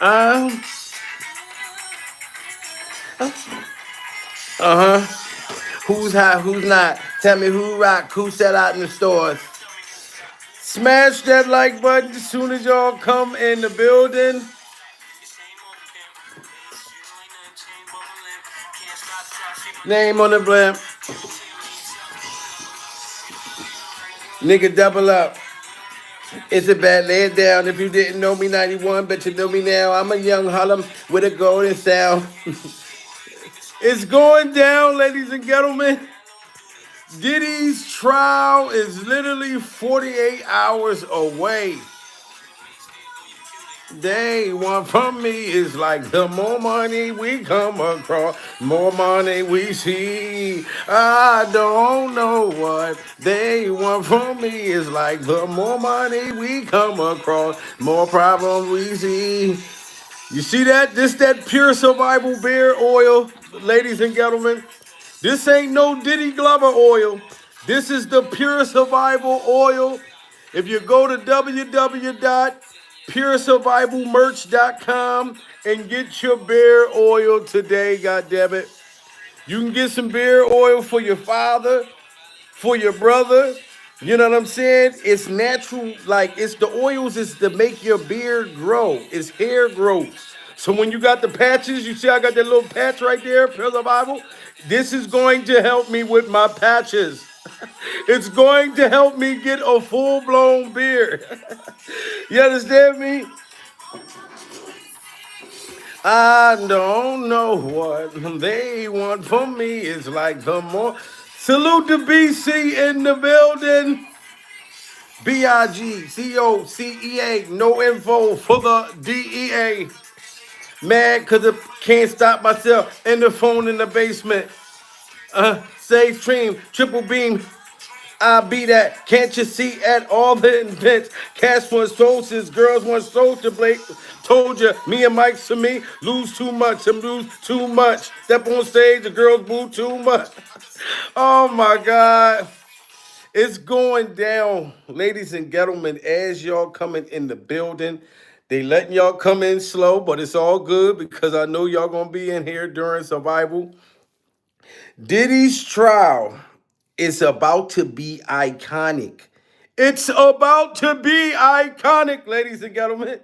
Um, uh-huh. Who's hot, who's not? Tell me who rock, who sell out in the stores. Smash that like button as soon as y'all come in the building. Name on the blimp. Nigga, double up. It's a bad lay it down. If you didn't know me 91, bet you know me now. I'm a young Harlem with a golden sound. It's going down, ladies and gentlemen. Diddy's trial is literally 48 hours away. They want from me is like the more money we come across, more money we see. I don't know what they want from me is like the more money we come across, more problems we see. You see that? This that pure survival beer oil, ladies and gentlemen. This ain't no Diddy Glover oil. This is the pure survival oil. If you go to www.puresurvivalmerch.com and get your beer oil today, goddammit. You can get some beer oil for your father, for your brother. You know what I'm saying? It's natural, like it's the oils is to make your beard grow. It's hair growth. So when you got the patches, you see I got that little patch right there, Pure Survival. This is going to help me with my patches. It's going to help me get a full-blown beard. You understand me? I don't know what they want from me. It's like the more. Salute to BC in the building. BIGCOCEA, no info for the DEA. Mad because I can't stop myself in the phone in the basement. Save stream, triple beam. I be that. Can't you see at all the events? Cats want soldiers, girls want soldier Blake. Told you, me and Mike to me, lose too much, and lose too much. Step on stage, the girls boo too much. Oh my God. It's going down, ladies and gentlemen, as y'all coming in the building. They letting y'all come in slow, but it's all good because I know y'all gonna be in here during survival. Diddy's trial is about to be iconic. It's about to be iconic, ladies and gentlemen.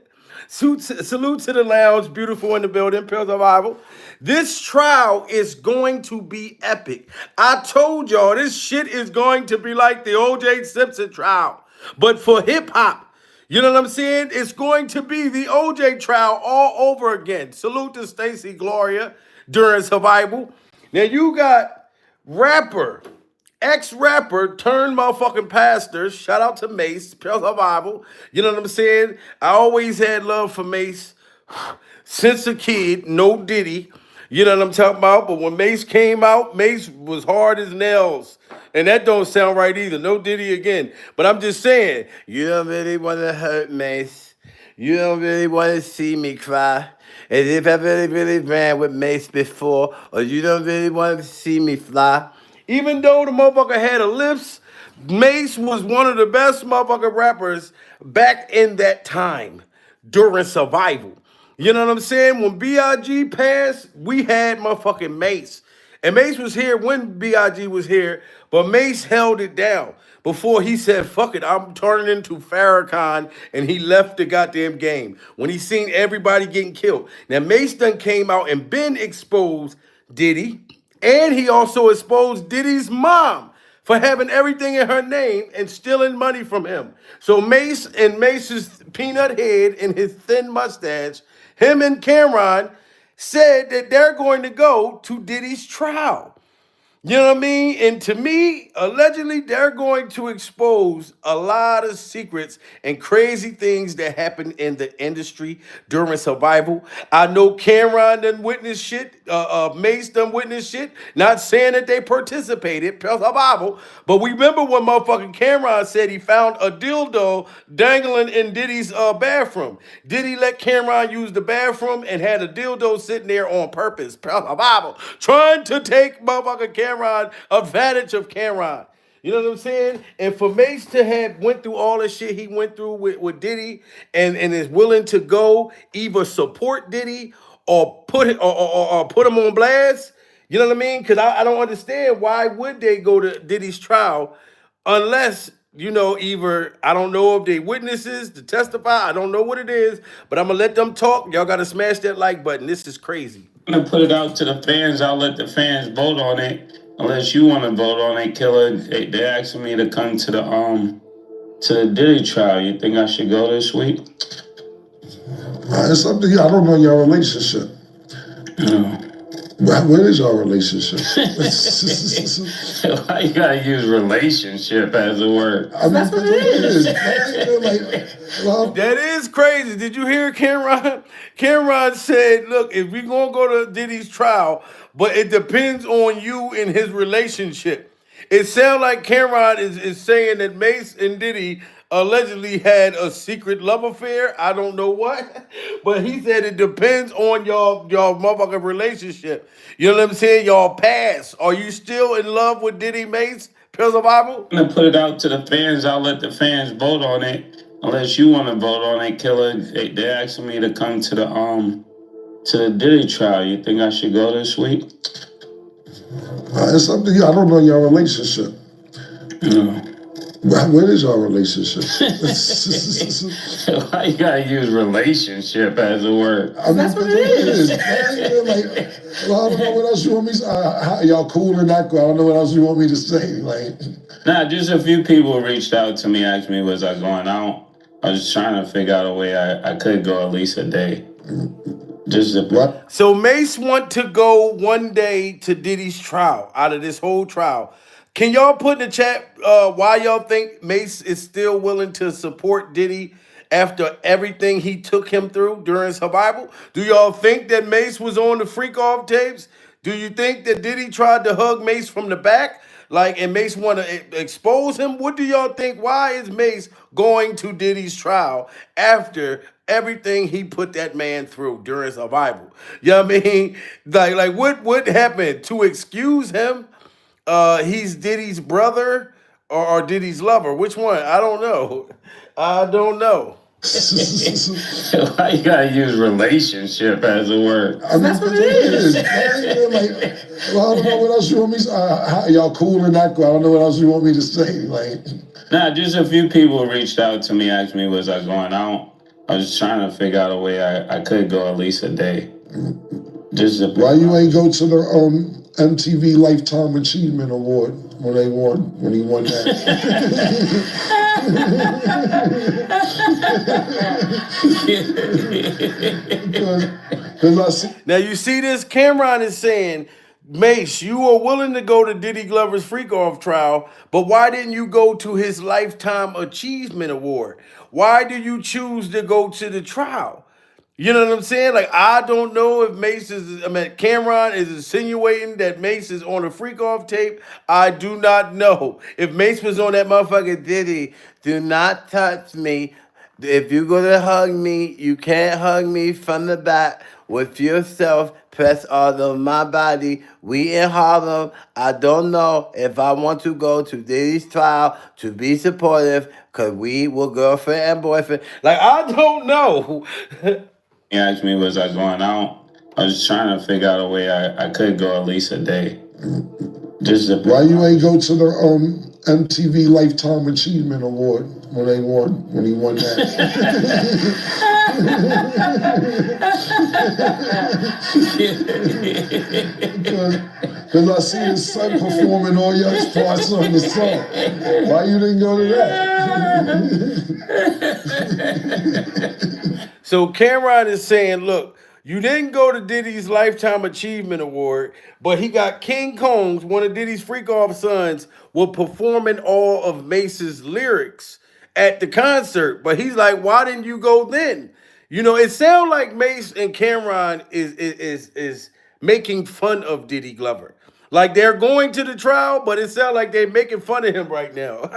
Salute to the lounge, beautiful in the building, Pure Survival. This trial is going to be epic. I told y'all this shit is going to be like the O.J. Simpson trial, but for hip hop. You know what I'm saying? It's going to be the OJ trial all over again. Salute to Stacy Gloria during survival. Now you got rapper, ex-rapper turned motherfucking pastor. Shout out to Mace, Pure Survival. You know what I'm saying? I always had love for Mace since a kid. No Diddy. You know what I'm talking about? But when Mace came out, Mace was hard as nails. And that don't sound right either. No Diddy again. But I'm just saying, you don't really want to hurt Mace. You don't really want to see me cry. As if I really ran with Mace before, or you don't really want to see me fly. Even though the motherfucker had a lips, Mace was one of the best motherfucking rappers back in that time during survival. You know what I'm saying? When B.I.G. passed, we had motherfucking Mace. And Mace was here when B.I.G. was here, but Mace held it down before he said, fuck it, I'm turning into Farrakhan, and he left the goddamn game when he seen everybody getting killed. Now, Mace done came out and been exposed Diddy, and he also exposed Diddy's mom for having everything in her name and stealing money from him. So Mace and Mace's peanut head and his thin mustache, him and Cameron said that they're going to go to Diddy's trial. You know what I mean? And to me, allegedly, they're going to expose a lot of secrets and crazy things that happen in the industry during survival. I know Cameron done witnessed shit, Mace done witnessed shit. Not saying that they participated, per survival, but we remember when motherfucking Cameron said he found a dildo dangling in Diddy's bathroom. Diddy let Cameron use the bathroom and had a dildo sitting there on purpose, per survival, trying to take motherfucking Cameron advantage of Cameron. You know what I'm saying? And for Mace to have went through all the shit he went through with Diddy and is willing to go either support Diddy or or put him on blast, you know what I mean? Because I don't understand why would they go to Diddy's trial unless either I don't know if they witnesses to testify. I don't know what it is, but I'm gonna let them talk. Y'all gotta smash that like button. This is crazy. I'm gonna put it out to the fans. I'll let the fans vote on it. Unless you want to vote on it, Killer. They asking me to come to the Diddy trial. You think I should go this week? It's up to you. I don't know your relationship. No. What is your relationship? Why you gotta use relationship as a word? I mean, that's what it is. That is crazy. Did you hear Cameron? Cameron said, look, if we're going to go to Diddy's trial, but it depends on you and his relationship. It sounds like Cameron is saying that Mace and Diddy allegedly had a secret love affair. I don't know what, but he said it depends on y'all motherfucking relationship. You know what I'm saying? Y'all past. Are you still in love with Diddy Mace? Pills of Bible? I'm gonna put it out to the fans. I'll let the fans vote on it. Unless you want to vote on it, Killer. They asking me to come to the Diddy trial. You think I should go this week? It's up to you. I don't know your relationship. No. What is your relationship? Why you gotta use relationship as a word? I mean, that's what it is. I don't know what else you want me to say. Y'all cool and not cool. I don't know what else you want me to say. Nah, just a few people reached out to me, asked me, was I going out? I was just trying to figure out a way I could go at least a day. What? So Mace want to go one day to Diddy's trial out of this whole trial. Can y'all put in the chat why y'all think Mace is still willing to support Diddy after everything he took him through during survival? Do y'all think that Mace was on the freak off tapes? Do you think that Diddy tried to hug Mace from the back? And Mace want to expose him? What do y'all think? Why is Mace going to Diddy's trial after everything he put that man through during survival? You know what I mean? What happened to excuse him? He's Diddy's brother or Diddy's lover. Which one? I don't know. I don't know. Why you gotta use relationship as a word? I mean, that's what it is. I don't know what else you want me to say. Y'all cool and not cool. I don't know what else you want me to say. Nah, just a few people reached out to me, asked me, was I going out? I was just trying to figure out a way I could go at least a day. Why you ain't go to the MTV Lifetime Achievement Award when he won that? Because I see. Now you see this, Cameron is saying, Mace, you are willing to go to Diddy Glover's freak off trial, but why didn't you go to his Lifetime Achievement Award? Why do you choose to go to the trial? You know what I'm saying? I don't know if Cameron is insinuating that Mace is on a freak off tape. I do not know. If Mace was on that motherfucker, Diddy, do not touch me. If you're gonna hug me, you can't hug me from the back with yourself. Press all over my body. We in Harlem. I don't know if I want to go to Diddy's trial to be supportive because we were girlfriend and boyfriend. I don't know. He asked me, was I going out? I was just trying to figure out a way I could go at least a day. Why you ain't go to the MTV Lifetime Achievement Award when he won that? Because I see his son performing all your parts on the song. Why you didn't go to that? So Cameron is saying, look, you didn't go to Diddy's Lifetime Achievement Award, but he got King Combs, one of Diddy's freak off sons, were performing all of Mace's lyrics at the concert. But he's like, why didn't you go then? It sounds like Mace and Cameron is making fun of Diddy Glover. They're going to the trial, but it sounds like they're making fun of him right now.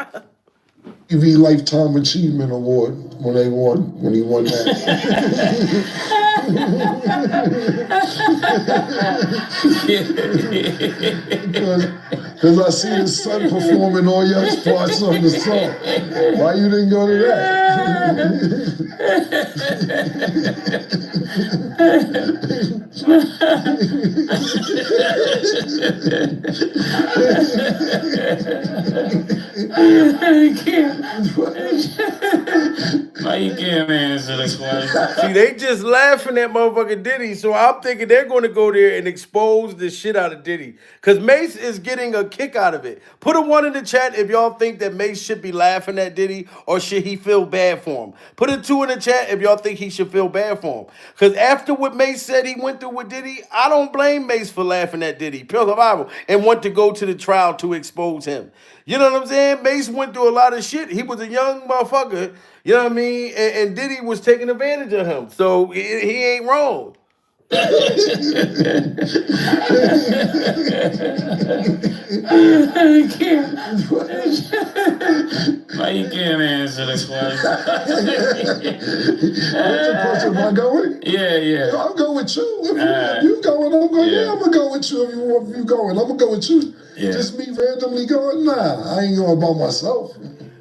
TV Lifetime Achievement Award when he won that. Because I see his son performing all your parts on the song. Why you didn't go to that? Why you can't answer the question? See, they just laughing at motherfucking Diddy, so I'm thinking they're going to go there and expose the shit out of Diddy. Because Mace is getting a kick out of it. Put a 1 in the chat if y'all think that Mace should be laughing at Diddy or should he feel bad for him. Put a 2 in the chat if y'all think he should feel bad for him. Because after what Mace said he went through with Diddy, I don't blame Mace for laughing at Diddy, pure survival, and want to go to the trial to expose him. You know what I'm saying? Mace went through a lot of shit. He was a young motherfucker, you know what I mean? And Diddy was taking advantage of him. So he ain't wrong. Why you can't answer the question? What's the question? Am I going? Yeah. I'll go with you. If you going, I'm going. Yeah, I'm gonna go with you. If you going, I'm gonna go with you. Yeah. Just me randomly going? Nah, I ain't going by myself.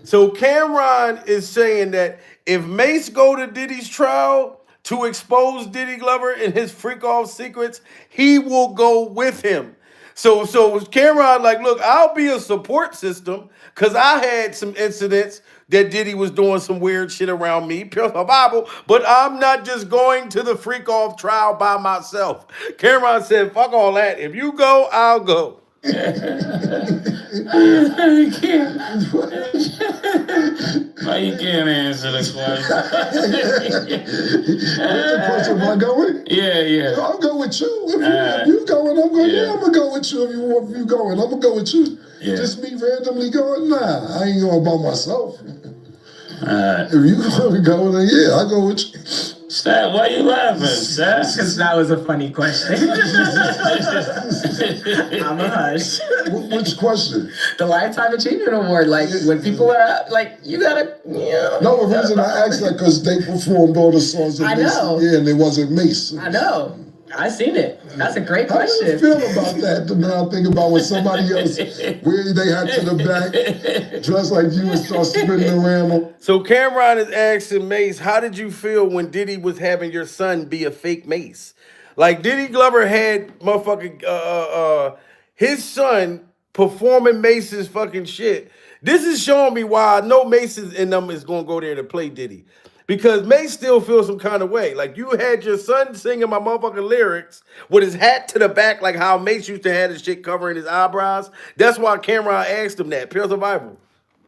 So Camron is saying that if Mace go to Diddy's trial to expose Diddy Glover and his freak off secrets, he will go with him. So Camron like, look, I'll be a support system because I had some incidents that Diddy was doing some weird shit around me, pure survival, but I'm not just going to the freak off trial by myself. Camron said, fuck all that. If you go, I'll go. Why you can't answer the question? What's the question? Am I going? Yeah. I'll go with you. If you going, I'm going. Yeah, I'm gonna go with you. If you going, I'm gonna go with you. Yeah. Just me randomly going? Nah, I ain't going by myself. If you gonna go, then yeah, I'll go with you. Stat, why you laughing, Stat? Because that was a funny question. I'm a hush. Which question? The Lifetime Achievement Award. Like, when people are, like, you gotta, you know. No, the reason I asked that because they performed all the songs. I know. Yeah, and it wasn't Mace. I know. I seen it. That's a great question. How do you feel about that? Now I think about when somebody else, where they had to the back, dressed like you and start spinning around them. So Camron is asking Mace, how did you feel when Diddy was having your son be a fake Mace? Like Diddy Glover had motherfucking his son performing Mace's fucking shit. This is showing me why I know Mace and them is gonna go there to play Diddy. Because Mace still feels some kind of way. Like you had your son singing my motherfucking lyrics with his hat to the back, like how Mace used to have his shit covering his eyebrows. That's why Camron asked him that. Pure survival.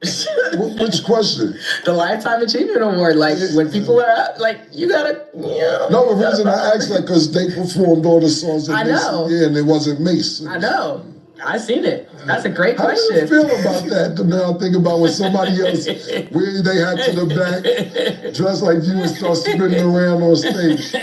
Which question? The Lifetime Achievement Award. Like when people are like, you gotta, you know. No, the reason I asked that because they performed all the songs. I know. Yeah, and it wasn't Mace. I know. I seen it. That's a great How question. How do you feel about that? Now I think about when somebody else, where they had to the back, dressed like you and start spinning around on stage.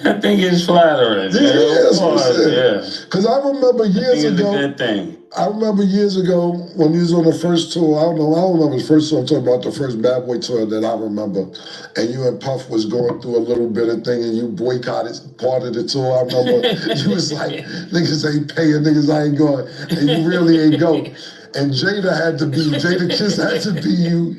I think it's flattering. Yeah, that's what I said. Yeah. Because I remember years ago. It's a good thing. I remember years ago when he was on the first tour. I don't remember his first tour. I'm talking about the first Bad Boy tour that I remember. And you and Puff was going through a little bit of thing, and you boycotted part of the tour. I remember you was like, niggas ain't paying, niggas I ain't going, and you really ain't go. And Jada Kiss had to be you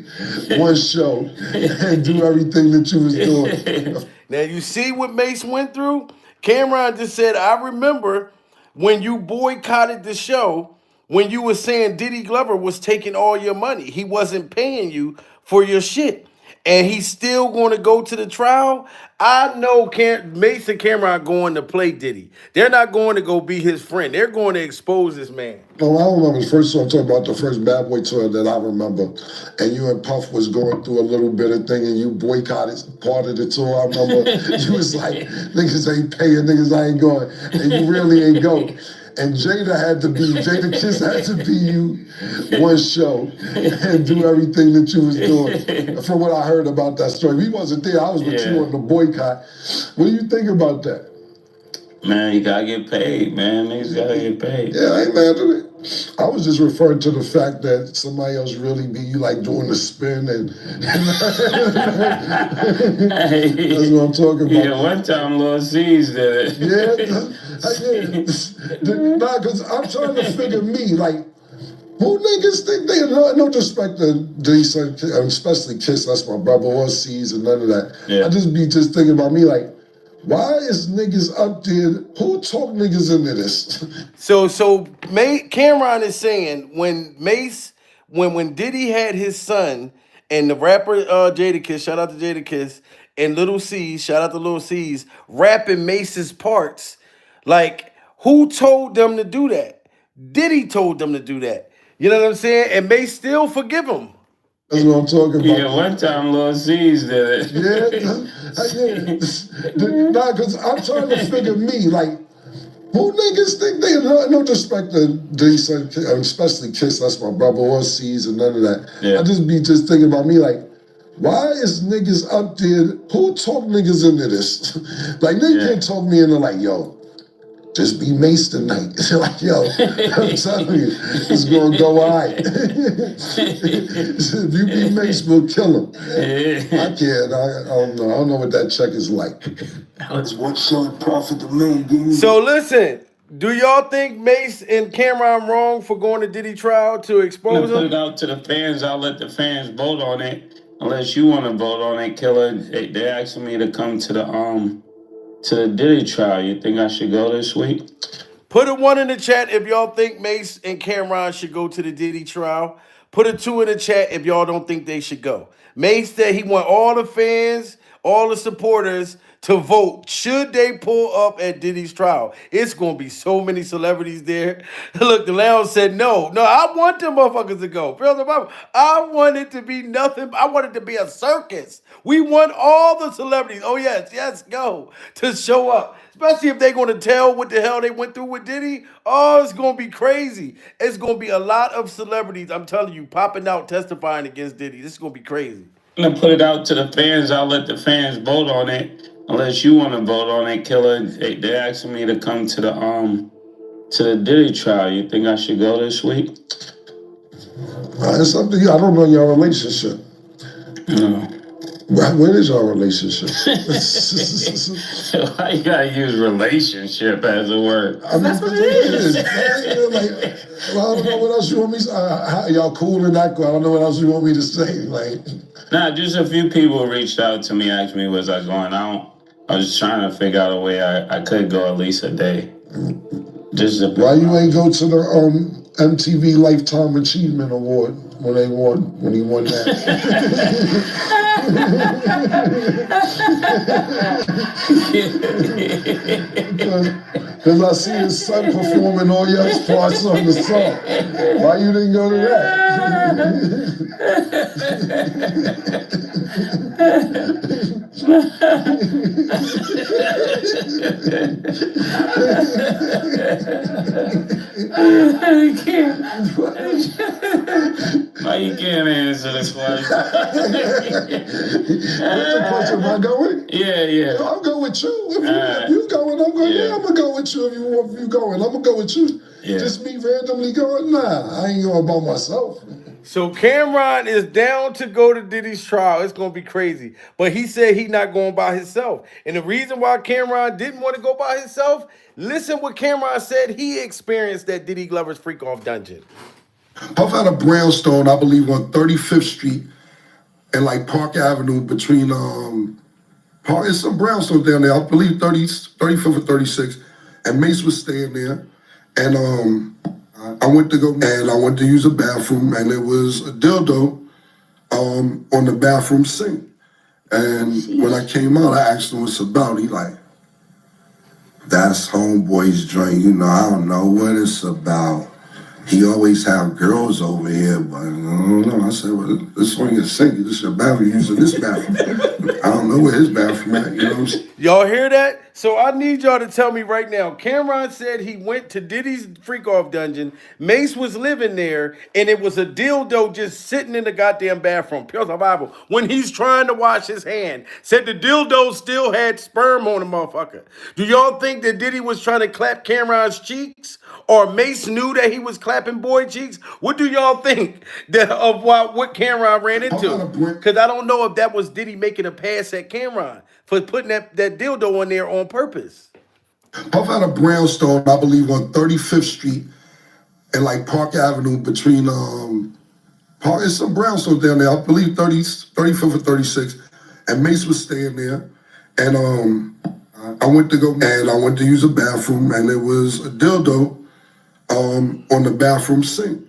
one show and do everything that you was doing. Now you see what Mace went through? Camron just said, I remember when you boycotted the show, when you were saying Diddy Glover was taking all your money. He wasn't paying you for your shit. And he's still going to go to the trial. I know Mace and Cameron going to play Diddy. They're not going to go be his friend. They're going to expose this man. No, I don't remember his first tour. I'm talking about the first Bad Boy tour that I remember. And you and Puff was going through a little bit of thing, and you boycotted part of the tour. I remember you was like, niggas ain't paying, niggas I ain't going, and you really ain't go. And Jada Kiss had to be you one show and do everything that you was doing. From what I heard about that story. He wasn't there. I was with you on the boycott. What do you think about that? Man, you gotta get paid, man. Niggas gotta get paid. Yeah, I ain't mad at it. I was just referring to the fact that somebody else really be you like doing the spin and that's what I'm talking about. Yeah, one time Lil C's did it. Nah, because I'm trying to figure me, like, who niggas think they, no disrespect to Jason, especially Kiss, that's my brother, or C's and none of that. Yeah. I just be thinking about me, like, why is niggas up there, who talk niggas into this? So Camron is saying when Diddy had his son and the rapper Jadakiss, shout out to Jadakiss, and Little C's, shout out to Little C's, rapping Mace's parts, like who told them to do that? Diddy told them to do that. You know what I'm saying? And Mace still forgive him. That's what I'm talking about. Yeah, one time Lil C's did it. Nah, because I'm trying to figure me, like, who niggas think they, no disrespect to Jason, especially Kiss, that's my brother, or C's and none of that. Yeah. I just be thinking about me, like, why is niggas up there, who talk niggas into this? Like, they can't talk me into like, yo, just be Mace tonight. Like, yo, I'm telling you, it's gonna go all right. If you be Mace, we'll kill him. I can't, I don't know. I don't know what that check is like. That's one short profit the man gave me. So listen, do y'all think Mace and Cameron wrong for going to Diddy trial to I'm expose gonna put him? it out to the fans. I'll let the fans vote on it. Unless you want to vote on it, Killer. They asking me to come to the Diddy trial. You think I should go this week? Put a 1 in the chat if y'all think Mace and Cameron should go to the Diddy trial. Put a 2 in the chat if y'all don't think they should go. Mace said he want all the fans, all the supporters to vote. Should they pull up at Diddy's trial? It's going to be so many celebrities there. Look, the lounge said no. No, I want them motherfuckers to go. I want it to be nothing. I want it to be a circus. We want all the celebrities. Oh, yes, go. To show up. Especially if they're going to tell what the hell they went through with Diddy. Oh, it's going to be crazy. It's going to be a lot of celebrities, I'm telling you, popping out, testifying against Diddy. This is going to be crazy. I'm gonna put it out to the fans. I'll let the fans vote on it. Unless you want to vote on it, Killer. They asking me to come to the Diddy trial. You think I should go this week? It's up to you. I don't know your relationship. No. What is your relationship? Why you gotta use relationship as a word? I mean, that's what it is. Like, well, I don't know what else you want me to say. Y'all cool and not cool. I don't know what else you want me to say. Like, Nah, just a few people reached out to me, asked me, was I going out? I was just trying to figure out a way I could go at least a day. Just to why you ain't go to the MTV Lifetime Achievement Award when he won that? Because I see his son performing all your parts on the song. Why you didn't go to that? Why you can't answer the question? What's the question? Am I going? Yeah. I'll go with you. If you going, I'm going. Yeah, I'm gonna go with you. If you going, I'm gonna go with you. Yeah. Just me randomly going? Nah, I ain't going by myself. So Cameron is down to go to Diddy's trial. It's going to be crazy. But he said he's not going by himself. And the reason why Cameron didn't want to go by himself, listen what Cameron said he experienced at Diddy Glover's Freak-Off Dungeon. Puff had a brownstone, I believe, on 35th Street and like Park Avenue between, there's some brownstones down there, I believe 35th or 36th. And Mace was staying there. And I went to use a bathroom, and there was a dildo on the bathroom sink. And when I came out, I asked him what's about. He like, that's homeboy's joint. You know, I don't know what it's about. He always have girls over here, but I don't know. I said, well, this one your sink. This is your bathroom. You're using this bathroom. I don't know where his bathroom at. You know what I'm saying? Y'all hear that? So I need y'all to tell me right now. Cameron said he went to Diddy's freak off dungeon. Mace was living there, and it was a dildo just sitting in the goddamn bathroom. Pure survival. When he's trying to wash his hand, said the dildo still had sperm on the motherfucker. Do y'all think that Diddy was trying to clap Cameron's cheeks, or Mace knew that he was clapping boy cheeks? What do y'all think of what Cameron ran into? Because I don't know if that was Diddy making a pass at Cameron for putting that dildo on there on purpose. Puff had a brownstone, I believe, on 35th Street and like Park Avenue between Park. It's some brownstone down there. I believe 35th or 36th. And Mace was staying there, and I went to use a bathroom, and there was a dildo on the bathroom sink.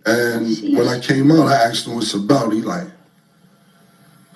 And when I came out, I asked him what's about. He like,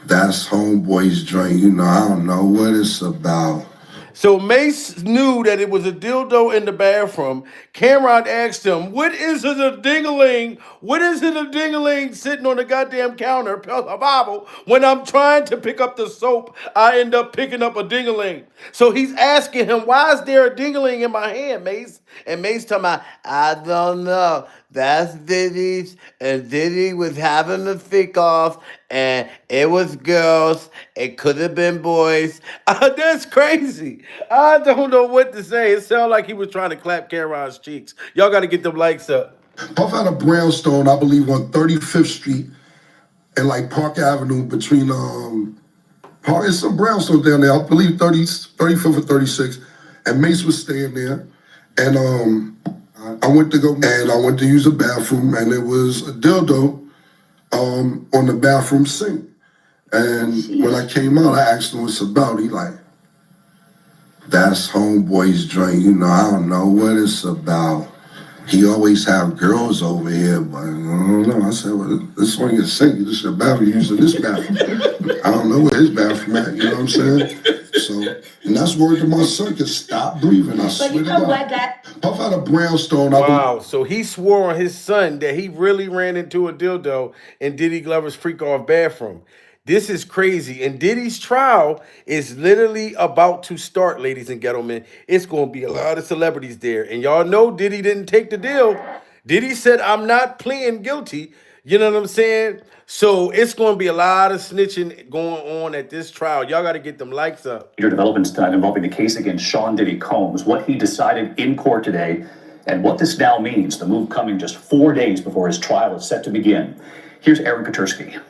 that's homeboy's drink. You know, I don't know what it's about. So Mace knew that it was a dildo in the bathroom. Cameron asked him, what is it a ding-a-ling? What is it a ding-a-ling sitting on the goddamn counter? Bible. When I'm trying to pick up the soap, I end up picking up a ding-a-ling. So he's asking him, why is there a ding-a-ling in my hand, Mace? And Mace talking about, I don't know. That's Diddy's, and Diddy was having the freak off, and it was girls. It could have been boys. That's crazy. I don't know what to say. It sounded like he was trying to clap Cameron's cheeks. Y'all got to get them likes up. Puff had a brownstone, I believe, on 35th Street and like Park Avenue between Park. It's some brownstone down there. I believe 35th or 36th. And Mace was staying there, and I went to use a bathroom, and there was a dildo on the bathroom sink. And when I came out, I asked him what's about. He like, that's homeboy's drink. You know, I don't know what it's about. He always have girls over here, but I don't know. I said, well, this one is sink. This is a bathroom. Using this bathroom. I don't know where his bathroom at. You know what I'm saying? So, and that's word to my son, cause stop breathing. I swear to God. Puff had a brownstone. Wow, so he swore on his son that he really ran into a dildo in Diddy Glover's freak off bathroom. This is crazy. And Diddy's trial is literally about to start, ladies and gentlemen. It's going to be a lot of celebrities there. And y'all know Diddy didn't take the deal. Diddy said, I'm not pleading guilty. You know what I'm saying? So it's going to be a lot of snitching going on at this trial. Y'all got to get them likes up. Major developments tonight involving the case against Sean Diddy Combs, what he decided in court today, and what this now means, the move coming just 4 days before his trial is set to begin. Here's Aaron Katursky.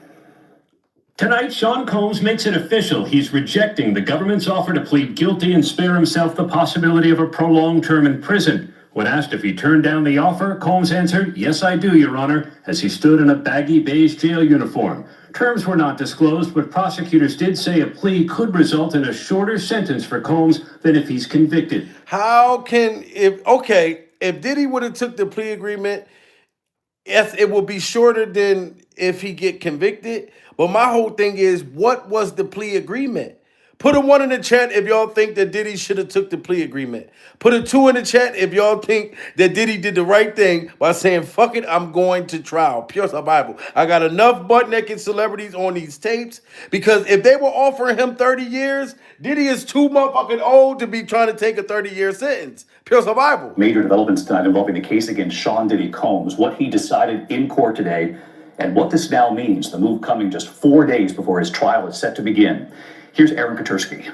Tonight, Sean Combs makes it official. He's rejecting the government's offer to plead guilty and spare himself the possibility of a prolonged term in prison. When asked if he turned down the offer, Combs answered, yes, I do, Your Honor, as he stood in a baggy beige jail uniform. Terms were not disclosed, but prosecutors did say a plea could result in a shorter sentence for Combs than if he's convicted. If Diddy would have took the plea agreement, yes, it will be shorter than if he get convicted. But my whole thing is, what was the plea agreement? Put a 1 in the chat if y'all think that Diddy should have took the plea agreement. Put a 2 in the chat if y'all think that Diddy did the right thing by saying, fuck it, I'm going to trial. Pure survival. I got enough butt-naked celebrities on these tapes, because if they were offering him 30 years, Diddy is too motherfucking old to be trying to take a 30-year sentence. Pure survival. Major developments tonight involving the case against Sean Diddy Combs, what he decided in court today, and what this now means, the move coming just 4 days before his trial is set to begin. Here's Aaron Katursky.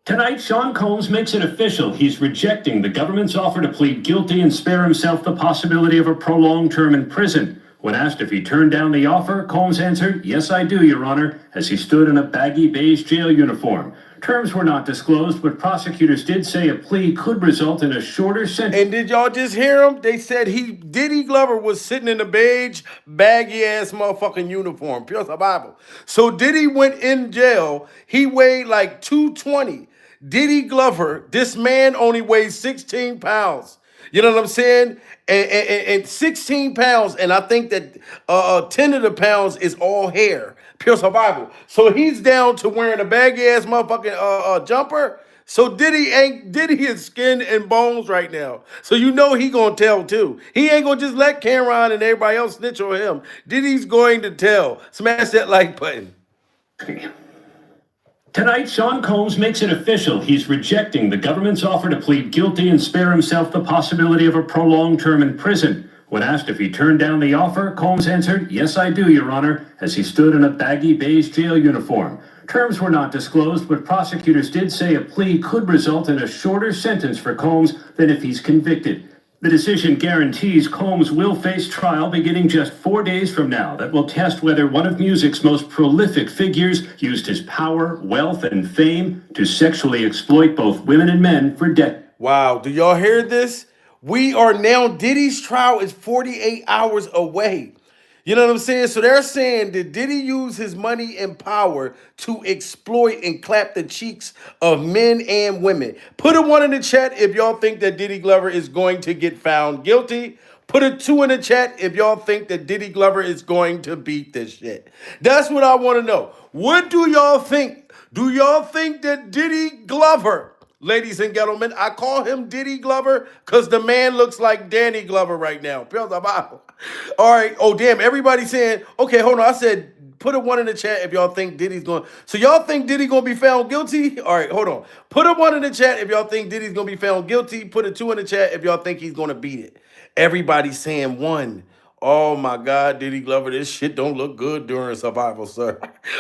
Tonight, Sean Combs makes it official. He's rejecting the government's offer to plead guilty and spare himself the possibility of a prolonged term in prison. When asked if he turned down the offer, Combs answered, yes, I do, Your Honor, as he stood in a baggy beige jail uniform. Terms were not disclosed, but prosecutors did say a plea could result in a shorter sentence. And did y'all just hear him? They said Diddy Glover was sitting in a beige, baggy-ass motherfucking uniform. Pure survival. So Diddy went in jail. He weighed like 220. Diddy Glover, this man only weighs 16 pounds. You know what I'm saying? And 16 pounds, and I think that 10 of the pounds is all hair. Pure survival. So he's down to wearing a baggy ass motherfucking jumper. So Diddy is skin and bones right now. So you know he gonna tell too. He ain't gonna just let Cameron and everybody else snitch on him. Diddy's going to tell. Smash that like button. Tonight, Sean Combs makes it official. He's rejecting the government's offer to plead guilty and spare himself the possibility of a prolonged term in prison. When asked if he turned down the offer, Combs answered, "Yes, I do, Your Honor," as he stood in a baggy beige jail uniform. Terms were not disclosed, but prosecutors did say a plea could result in a shorter sentence for Combs than if he's convicted. The decision guarantees Combs will face trial beginning just 4 days from now that will test whether one of music's most prolific figures used his power, wealth, and fame to sexually exploit both women and men for decades. Wow, do y'all hear this? We are now, Diddy's trial is 48 hours away. You know what I'm saying? So they're saying that Diddy used his money and power to exploit and clap the cheeks of men and women. Put a 1 in the chat if y'all think that Diddy Glover is going to get found guilty. Put a 2 in the chat if y'all think that Diddy Glover is going to beat this shit. That's what I want to know. What do y'all think? Do y'all think that Diddy Glover, ladies and gentlemen, I call him Diddy Glover because the man looks like Danny Glover right now. All right. Oh, damn. Everybody saying, okay, hold on. I said, put a 1 in the chat if y'all think Diddy's going. So y'all think Diddy going to be found guilty? All right, hold on. Put a 1 in the chat if y'all think Diddy's going to be found guilty. Put a 2 in the chat if y'all think he's going to beat it. Everybody's saying 1. Oh my God, Diddy Glover, this shit don't look good during survival, sir.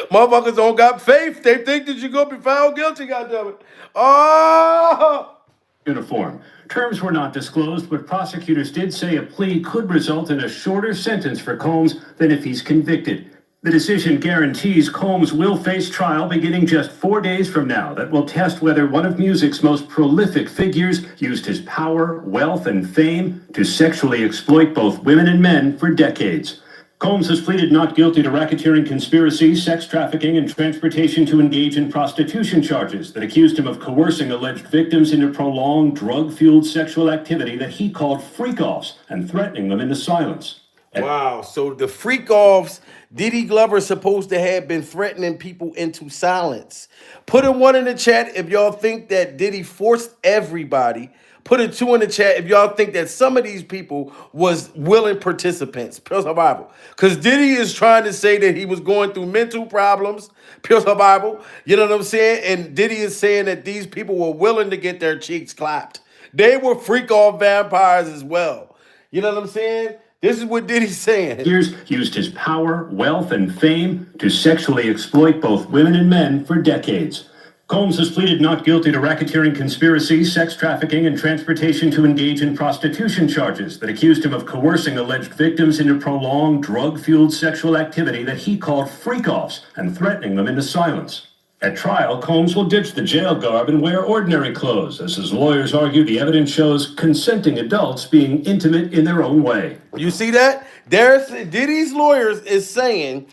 Motherfuckers don't got faith. They think that you're going to be found guilty, goddammit. Oh! Uniform. Terms were not disclosed, but prosecutors did say a plea could result in a shorter sentence for Combs than if he's convicted. The decision guarantees Combs will face trial beginning just 4 days from now that will test whether one of music's most prolific figures used his power, wealth, and fame to sexually exploit both women and men for decades. Combs has pleaded not guilty to racketeering conspiracy, sex trafficking, and transportation to engage in prostitution charges that accused him of coercing alleged victims into prolonged, drug-fueled sexual activity that he called freak-offs and threatening them into silence. Wow, so the freak-offs, Diddy Glover is supposed to have been threatening people into silence. Put a 1 in the chat if y'all think that Diddy forced everybody. Put a 2 in the chat if y'all think that some of these people was willing participants. Pure survival. Because Diddy is trying to say that he was going through mental problems. Pure survival. You know what I'm saying? And Diddy is saying that these people were willing to get their cheeks clapped. They were freak-off vampires as well. You know what I'm saying? This is what Diddy's saying. Years used his power, wealth, and fame to sexually exploit both women and men for decades. Combs has pleaded not guilty to racketeering conspiracy, sex trafficking, and transportation to engage in prostitution charges that accused him of coercing alleged victims into prolonged, drug-fueled sexual activity that he called freak-offs and threatening them into silence. At trial, Combs will ditch the jail garb and wear ordinary clothes. As his lawyers argue, the evidence shows consenting adults being intimate in their own way. You see that? Diddy's lawyers is saying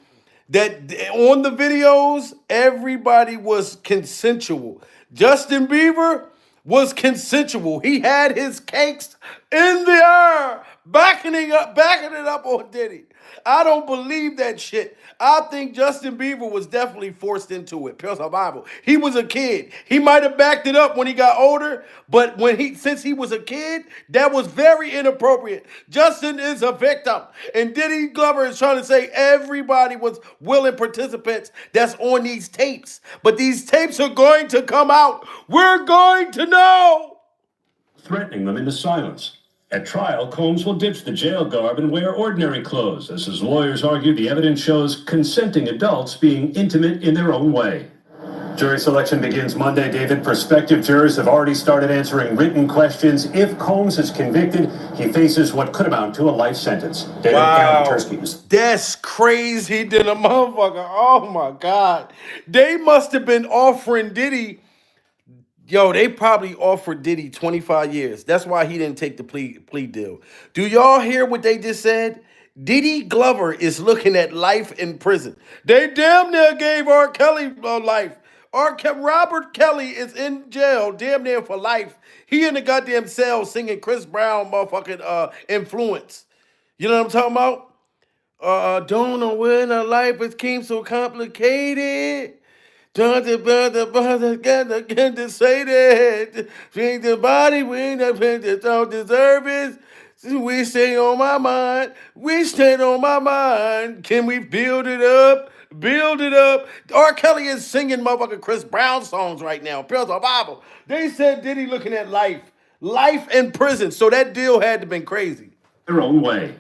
that on the videos, everybody was consensual. Justin Bieber was consensual. He had his cakes in the air, backing it up on Diddy. I don't believe that shit. I think Justin Bieber was definitely forced into it. Pure survival. He was a kid. He might have backed it up when he got older, but since he was a kid, that was very inappropriate. Justin is a victim, and Diddy Glover is trying to say everybody was willing participants that's on these tapes. But these tapes are going to come out. We're going to know. Threatening them into silence. At trial, Combs will ditch the jail garb and wear ordinary clothes. As his lawyers argue, the evidence shows consenting adults being intimate in their own way. Jury selection begins Monday, David. Prospective jurors have already started answering written questions. If Combs is convicted, he faces what could amount to a life sentence. David, wow, that's crazy than a motherfucker. Oh my God. They must have been offering Diddy. Yo, they probably offered Diddy 25 years. That's why he didn't take the plea deal. Do y'all hear what they just said? Diddy Glover is looking at life in prison. They damn near gave R. Kelly life. Robert Kelly is in jail damn near for life. He in the goddamn cell singing Chris Brown motherfucking Influence. You know what I'm talking about? Don't know when a life became so complicated. Don't the brother get to say that. Drink the body when the don't deserve it. We stay on my mind. We stay on my mind. Can we build it up? Build it up. R. Kelly is singing motherfucking Chris Brown songs right now. Pills of Bible. They said Diddy looking at life in prison. So that deal had to been crazy. Their own way.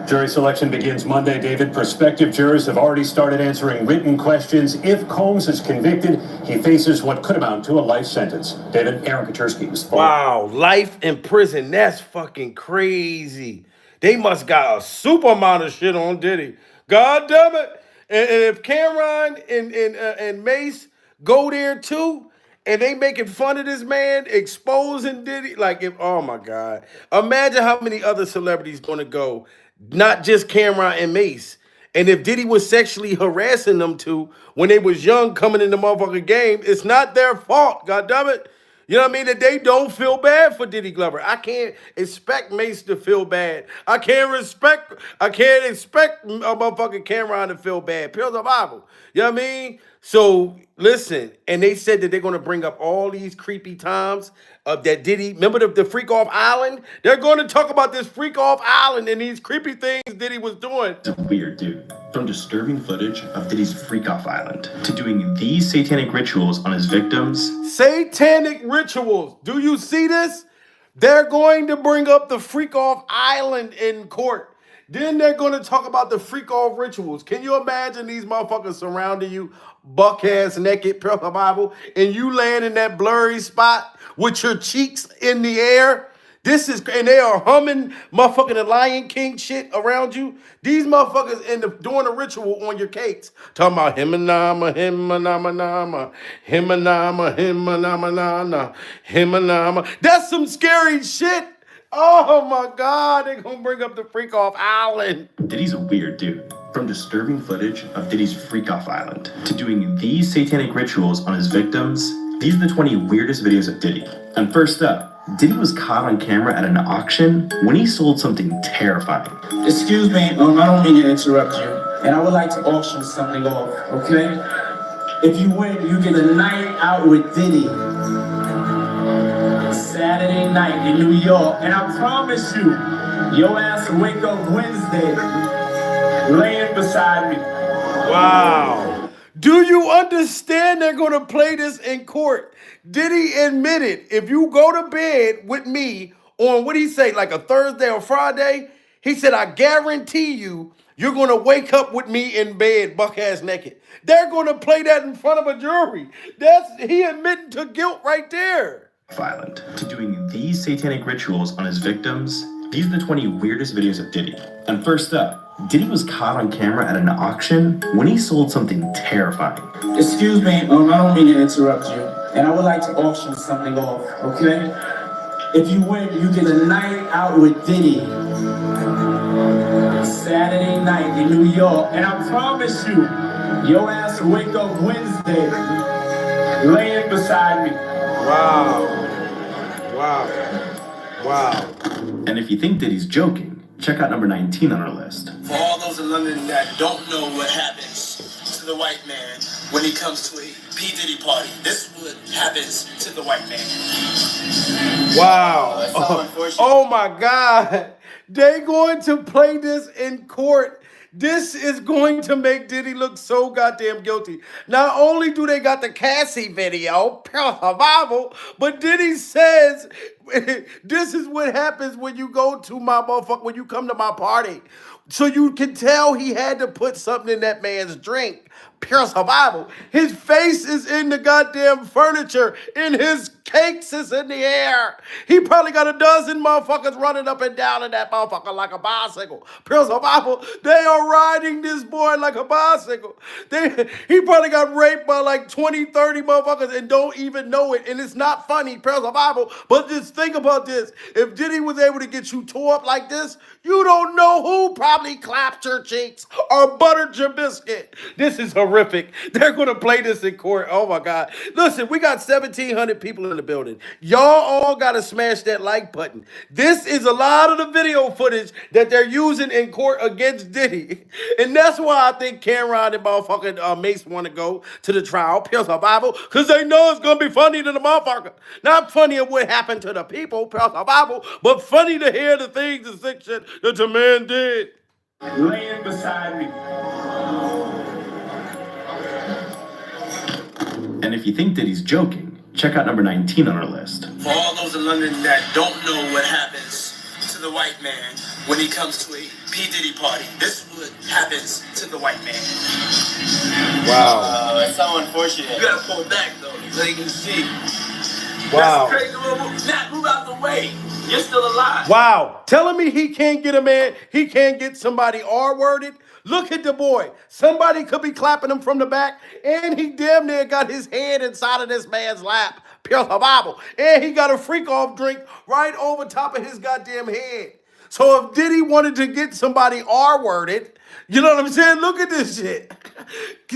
Jury selection begins Monday, David. Prospective jurors have already started answering written questions. If Combs is convicted, he faces what could amount to a life sentence. David, Aaron Kaczynski was full. Wow, life in prison. That's fucking crazy. They must got a super amount of shit on Diddy. God damn it. And if Cameron and Mace go there too, and they making fun of this man, exposing Diddy, like if, oh my God. Imagine how many other celebrities gonna go, not just Cameron and Mace. And if Diddy was sexually harassing them two when they was young coming in the motherfucking game, it's not their fault, God damn it. You know what I mean? That they don't feel bad for Diddy Glover. I can't expect Mace to feel bad. I can't expect a motherfucking Cameron to feel bad. Pills of Bible. You know what I mean? So listen, and they said that they're gonna bring up all these creepy times of that Diddy. Remember the freak off island? They're gonna talk about this freak off island and these creepy things Diddy was doing. It's a weird dude. From disturbing footage of Diddy's freak off island to doing these satanic rituals on his victims. Satanic rituals. Do you see this? They're going to bring up the freak off island in court. Then they're going to talk about the freak off rituals. Can you imagine these motherfuckers surrounding you, buck ass naked, Bible, and you land in that blurry spot with your cheeks in the air? And they are humming motherfucking the Lion King shit around you. These motherfuckers doing a ritual on your cakes. Talking about him-a-nama, him-a-nama-nama, him-a-nama, him-a-nama-nama, him-a-nama. That's some scary shit. Oh my God, they're gonna bring up the freak off island. Diddy's a weird dude. From disturbing footage of Diddy's freak off island to doing these satanic rituals on his victims. These are the 20 weirdest videos of Diddy. And first up, Diddy was caught on camera at an auction when he sold something terrifying. Excuse me, I don't mean to interrupt you. And I would like to auction something off, okay? If you win, you get a night out with Diddy. Saturday night in New York. And I promise you, your ass will wake up Wednesday laying beside me. Wow. Do you understand they're going to play this in court? Diddy admitted, if you go to bed with me on, what he say, like a Thursday or Friday, he said, I guarantee you're going to wake up with me in bed, buck-ass naked. They're going to play that in front of a jury. He admitting to guilt right there. Violent to doing these satanic rituals on his victims. These are the 20 weirdest videos of Diddy. And first up, Diddy was caught on camera at an auction when he sold something terrifying. Excuse me, I don't mean to interrupt you. And I would like to auction something off, okay? If you win, you get a night out with Diddy. Saturday night in New York. And I promise you, your ass will wake up Wednesday laying beside me. Wow. And if you think Diddy's joking, check out number 19 on our list. For all those in London that don't know what happens to the white man when he comes to a P. Diddy party, this is what happens to the white man. Wow. Oh my God. They going to play this in court. This is going to make Diddy look so goddamn guilty. Not only do they got the Cassie video, survival, but Diddy says, this is what happens when you go to my motherfucker, when you come to my party. So you can tell he had to put something in that man's drink. Pure survival. His face is in the goddamn furniture, and his cakes is in the air. He probably got a dozen motherfuckers running up and down in that motherfucker like a bicycle. Pure survival. They are riding this boy like a bicycle. He probably got raped by like 20, 30 motherfuckers and don't even know it. And it's not funny, pure survival. But just think about this. If Diddy was able to get you tore up like this, you don't know who probably clapped your cheeks or buttered your biscuit. This is horrific. They're going to play this in court. Oh, my God. Listen, we got 1,700 people in the building. Y'all all got to smash that like button. This is a lot of the video footage that they're using in court against Diddy. And that's why I think Cameron and motherfucking Mace want to go to the trial, pure survival, because they know it's going to be funny to the motherfucker. Not funny of what happened to the people, pure survival, but funny to hear the things, the sick shit that the man did. Laying beside me. And if you think Diddy's joking, check out number 19 on our list. For all those in London that don't know what happens to the white man when he comes to a P. Diddy party, this is what happens to the white man. Wow. It's so unfortunate. You gotta pull back though, so you can see. Wow. That's crazy. Matt, move out the way. You're still alive. Wow. Telling me he can't get a man, he can't get somebody R-worded. Look at the boy. Somebody could be clapping him from the back, and he damn near got his head inside of this man's lap. Pure Bible. And he got a freak-off drink right over top of his goddamn head. So if Diddy wanted to get somebody R-worded, you know what I'm saying? Look at this shit.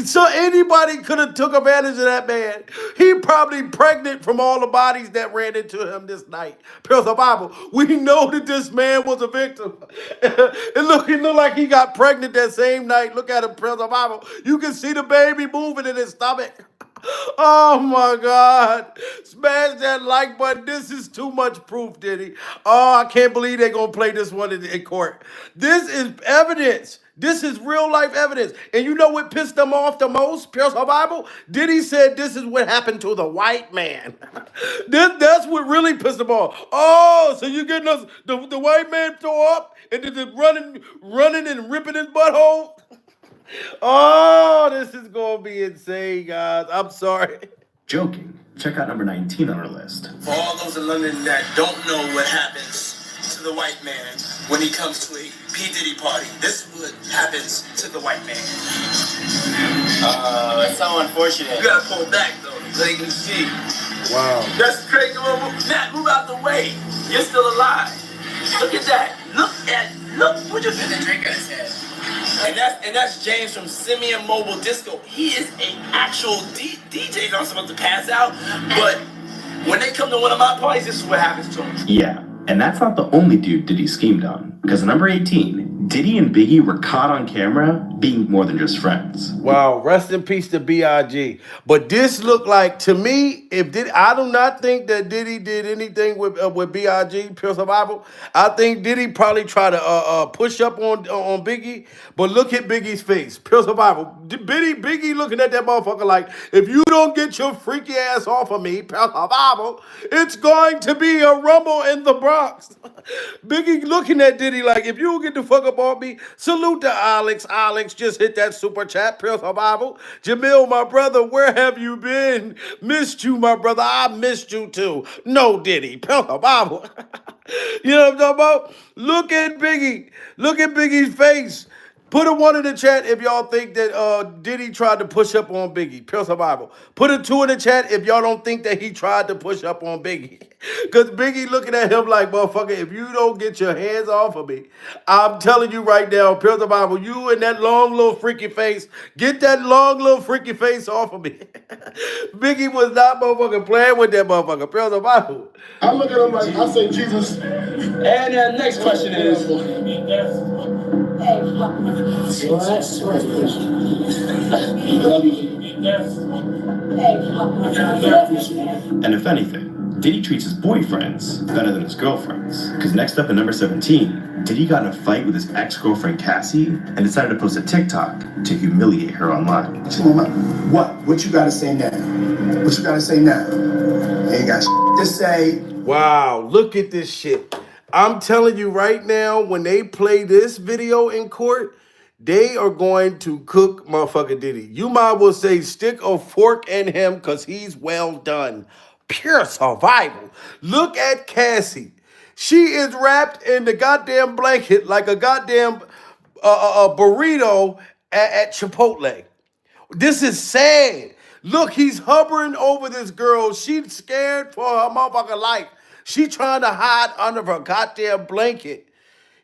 So anybody could have took advantage of that man. He probably pregnant from all the bodies that ran into him this night. Pure Bible. We know that this man was a victim. It looked like he got pregnant that same night. Look at him, Pure Bible. You can see the baby moving in his stomach. Oh my God. Smash that like button. This is too much proof, Diddy. Oh, I can't believe they're going to play this one in court. This is evidence. This is real life evidence. And you know what pissed them off the most? Pure Bible? Diddy said this is what happened to the white man. That's what really pissed them off. Oh, so you getting us the white man throw up and then running and ripping his butthole? Oh, this is going to be insane, guys. I'm sorry. Joking. Check out number 19 on our list. For all those in London that don't know what happens to the white man when he comes to a P. Diddy party, this is what happens to the white man. It's so unfortunate. You gotta pull back though, so you can see. Wow. That's crazy. Matt, move out the way. You're still alive. Look at that. Look what you put the drink on his head. And that's James from Simeon Mobile Disco. He is an actual DJ. I'm supposed to pass out, but when they come to one of my parties, this is what happens to them. Yeah, and that's not the only dude Diddy schemed on. Because number 18, Diddy and Biggie were caught on camera being more than just friends. Wow, rest in peace to B.I.G. But this looked like, to me, I do not think that Diddy did anything with B.I.G. Pure Survival. I think Diddy probably tried to push up on Biggie, but look at Biggie's face. Pure Survival. Biggie looking at that motherfucker like, if you don't get your freaky ass off of me, Pure Survival, it's going to be a rumble in the Bronx. Biggie looking at Diddy like, if you don't get the fuck up on me, salute to Alex. Alex just hit that super chat. Pure Survival. Jamil, my brother, where have you been? Missed you, my brother. I missed you too. No, Diddy. Pure Survival. You know what I'm talking about? Look at Biggie. Look at Biggie's face. Put a 1 in the chat if y'all think that Diddy tried to push up on Biggie. Pure Survival. Put a 2 in the chat if y'all don't think that he tried to push up on Biggie. Because Biggie looking at him like, motherfucker, if you don't get your hands off of me, I'm telling you right now, Pure Survival, you and that long little freaky face, get that long little freaky face off of me. Biggie was not motherfucking playing with that motherfucker. Pure Survival. I look at him like, I say, Jesus. And the next question is. And if anything, Diddy treats his boyfriends better than his girlfriends. Because next up at number 17, Diddy got in a fight with his ex-girlfriend Cassie and decided to post a TikTok to humiliate her online. What you gotta say now? What you gotta say now? Ain't got to say. Wow, look at this shit. I'm telling you right now, when they play this video in court, they are going to cook motherfucker Diddy. You might well say stick a fork in him because he's well done. Pure Survival. Look at Cassie. She is wrapped in the goddamn blanket like a goddamn burrito at Chipotle. This is sad. Look, he's hovering over this girl. She's scared for her motherfucking life. She trying to hide under her goddamn blanket.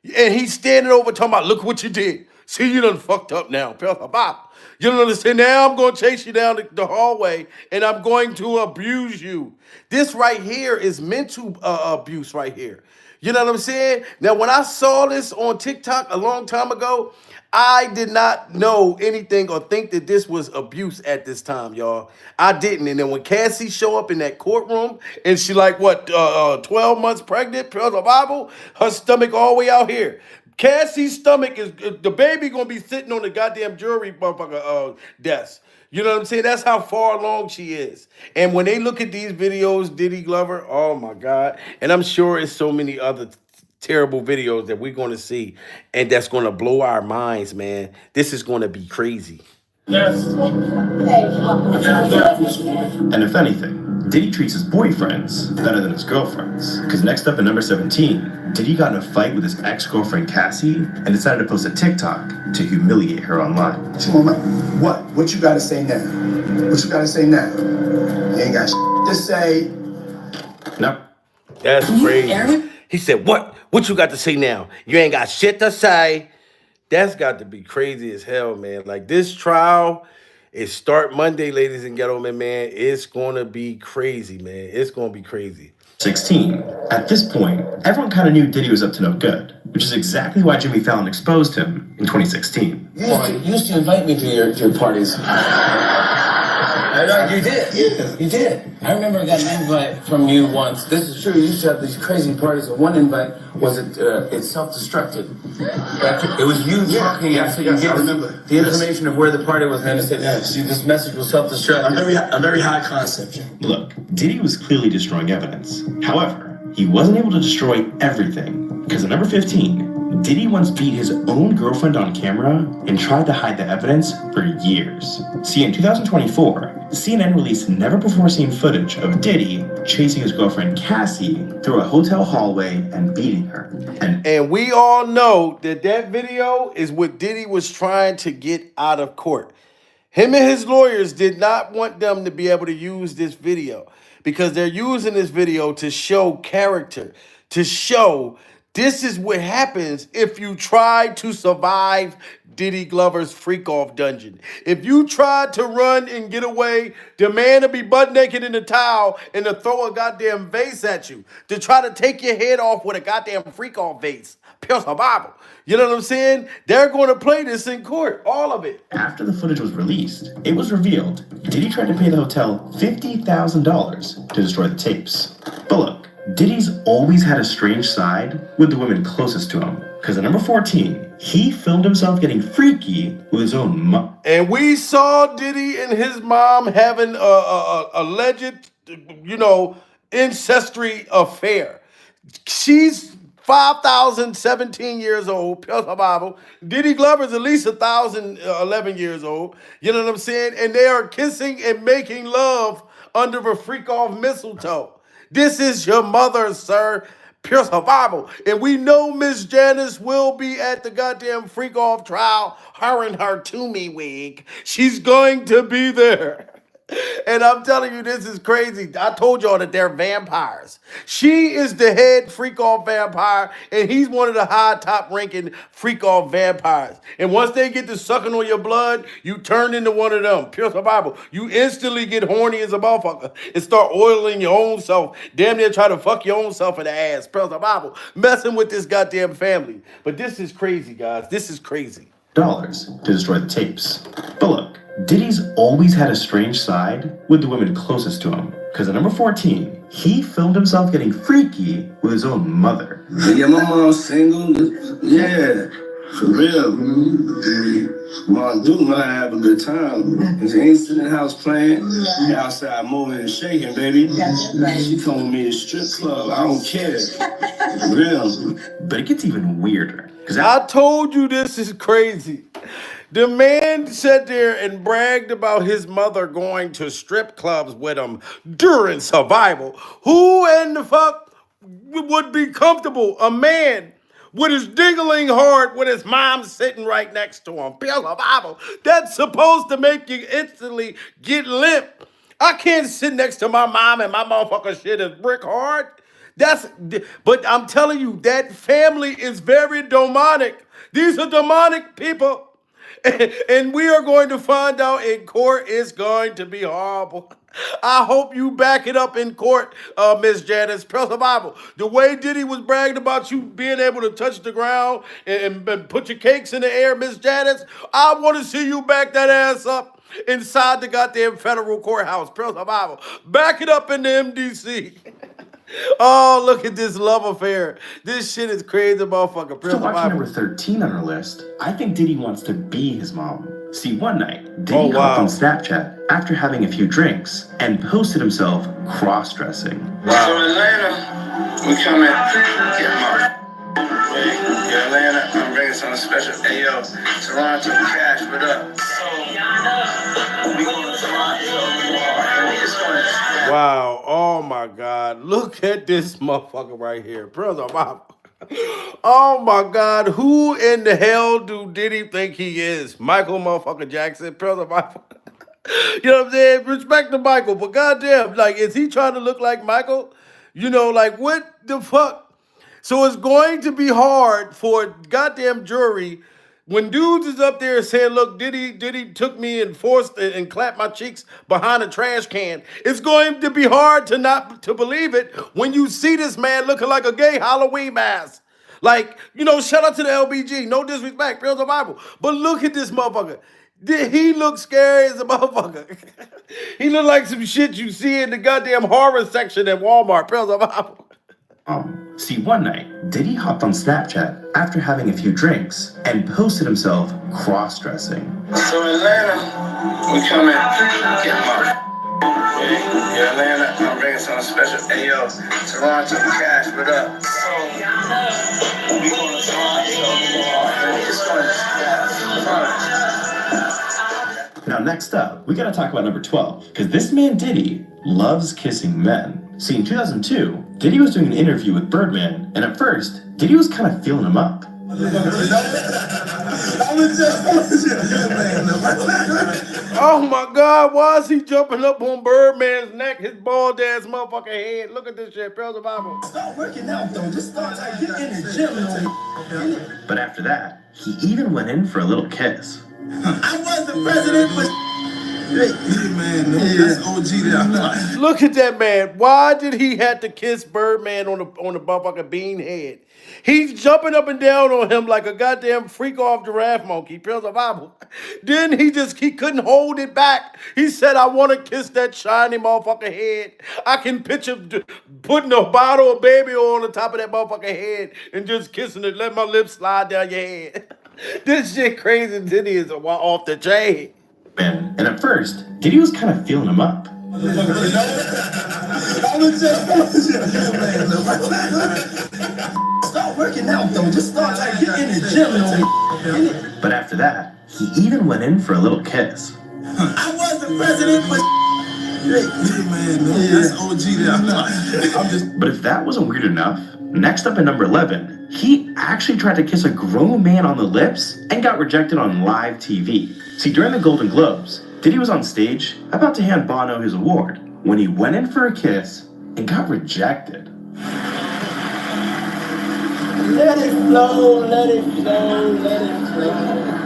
And he's standing over talking about, look what you did. See, you done fucked up now. You don't understand? Now I'm going to chase you down the hallway and I'm going to abuse you. This right here is mental abuse right here. You know what I'm saying? Now, when I saw this on TikTok a long time ago, I did not know anything or think that this was abuse at this time, y'all. I didn't. And then when Cassie show up in that courtroom and she like, 12 months pregnant, Pure Survival, her stomach all the way out here. Cassie's stomach is, the baby gonna be sitting on the goddamn jury motherfucker desk. You know what I'm saying? That's how far along she is. And when they look at these videos, Diddy Glover, oh my God. And I'm sure it's so many other terrible videos that we're going to see. And that's going to blow our minds, man. This is going to be crazy. Yes. And if anything, Diddy treats his boyfriends better than his girlfriends. Because next up at number 17, Diddy got in a fight with his ex-girlfriend Cassie and decided to post a TikTok to humiliate her online. What? What you gotta say now? What you gotta say now? You ain't got to say. Nope. That's crazy. He said, what? What you got to say now? You ain't got shit to say. That's got to be crazy as hell, man. Like, this trial is start Monday, ladies and gentlemen, man. It's going to be crazy, man. It's going to be crazy. 16. At this point, everyone kind of knew Diddy was up to no good, which is exactly why Jimmy Fallon exposed him in 2016. You used to invite me to your parties. I know you did. Yeah, you did. I remember I got an invite from you once. This is true. You used to have these crazy parties, and one invite was it self-destructed. It was you talking, and so you gave the information of where the party was, and it said, see, this message was self-destructed. I'm very high concept. Look, Diddy was clearly destroying evidence. However, he wasn't able to destroy everything, because at number 15, Diddy once beat his own girlfriend on camera and tried to hide the evidence for years. See, in 2024, CNN released never-before-seen footage of Diddy chasing his girlfriend Cassie through a hotel hallway and beating her. And we all know that that video is what Diddy was trying to get out of court. Him and his lawyers did not want them to be able to use this video because they're using this video to show character, to show this is what happens if you try to survive Diddy Glover's freak-off dungeon. If you try to run and get away, demand to be butt naked in the towel and to throw a goddamn vase at you, to try to take your head off with a goddamn freak-off vase. Pure survival. You know what I'm saying? They're going to play this in court, all of it. After the footage was released, it was revealed Diddy tried to pay the hotel $50,000 to destroy the tapes. But look, Diddy's always had a strange side with the women closest to him. Because at number 14, he filmed himself getting freaky with his own mom. And we saw Diddy and his mom having a alleged, ancestry affair. She's 5,017 years old, pure survival. Diddy Glover's at least 1,011 years old. You know what I'm saying? And they are kissing and making love under a freak-off mistletoe. This is your mother, sir. Pure survival. And we know Miss Janice will be at the goddamn freak-off trial. Her in her Toomey wig. She's going to be there. And I'm telling you, this is crazy. I told y'all that they're vampires. She is the head freak-off vampire, and he's one of the high top-ranking freak-off vampires. And once they get to sucking on your blood, you turn into one of them. Pure survival. You instantly get horny as a motherfucker and start oiling your own self. Damn near try to fuck your own self in the ass. Pure survival. Messing with this goddamn family. But this is crazy, guys. This is crazy. Dollars to destroy the tapes. But look, Diddy's always had a strange side with the women closest to him. Because at number 14, he filmed himself getting freaky with his own mother. Yeah, my mom's single. Yeah, for real. Mom do know how to have a good time. She ain't sitting in the house playing. She outside moving and shaking, baby. She come with me to strip club. I don't care. For real. But it gets even weirder. I told you this is crazy. The man sat there and bragged about his mother going to strip clubs with him during survival. Who in the fuck would be comfortable? A man with his dingling heart with his mom sitting right next to him. Pure survival. That's supposed to make you instantly get limp. I can't sit next to my mom and my motherfucker shit is brick hard. But I'm telling you, that family is very demonic. These are demonic people. And we are going to find out in court. It's going to be horrible. I hope you back it up in court, Miss Janice. Pure survival. The way Diddy was bragging about you being able to touch the ground and put your cakes in the air, Miss Janice, I want to see you back that ass up inside the goddamn federal courthouse. Pure survival. Back it up in the MDC. Oh, look at this love affair. This shit is crazy, motherfucker. So watching number 13 on our list, I think Diddy wants to be his mom. See, one night, Diddy hopped on Snapchat after having a few drinks and posted himself cross-dressing. So Atlanta, we come in, get my yeah, Atlanta, I'm bringing something special. Hey yo, Toronto, Cash, what up? We going to Toronto. It's going to Wow. Oh my God. Look at this motherfucker right here. Brother, oh my God. Who in the hell do Diddy think he is? Michael motherfucker Jackson. Brother, you know what I'm saying? Respect to Michael, but goddamn, like, is he trying to look like Michael? You know, like, what the fuck? So it's going to be hard for goddamn jury when dudes is up there saying, look, Diddy took me and forced and clapped my cheeks behind a trash can. It's going to be hard to not to believe it when you see this man looking like a gay Halloween mask. Like, you know, shout out to the LBG. No disrespect, Pills of Bible. But look at this motherfucker. He look scary as a motherfucker. He look like some shit you see in the goddamn horror section at Walmart. Pills of Bible. See, one night, Diddy hopped on Snapchat after having a few drinks and posted himself cross-dressing. So Atlanta, we come in, get my yeah, Atlanta, I'm bringing something special. Hey yo, Toronto, Cash, what up? We going to Toronto. It's going to Now, next up, we gotta talk about number 12, because this man Diddy loves kissing men. See, in 2002, Diddy was doing an interview with Birdman, and at first, Diddy was kind of feeling him up. Oh my God, why is he jumping up on Birdman's neck, his bald ass motherfucking head? Look at this shit, Pills of Bible. Start working out though. Just start getting in the gym. But after that, he even went in for a little kiss. I was the president, but man, that's OG there. Look at that man. Why did he have to kiss Birdman on the motherfucking bean head? He's jumping up and down on him like a goddamn freak off giraffe monkey. Pills of Bible. Then he couldn't hold it back. He said, I want to kiss that shiny motherfucker head. I can picture putting a bottle of baby oil on the top of that motherfucker head and just kissing it, let my lips slide down your head. This shit crazy. Diddy is off the chain. And at first, Diddy was kind of feeling him up. Start working out though. Just start getting in the gym. But after that, he even went in for a little kiss. I was the president, but man, that's OG there. But if that wasn't weird enough, next up at number 11, he actually tried to kiss a grown man on the lips and got rejected on live TV. See, during the Golden Globes, Diddy was on stage about to hand Bono his award when he went in for a kiss and got rejected. Let it flow, let it flow, let it flow.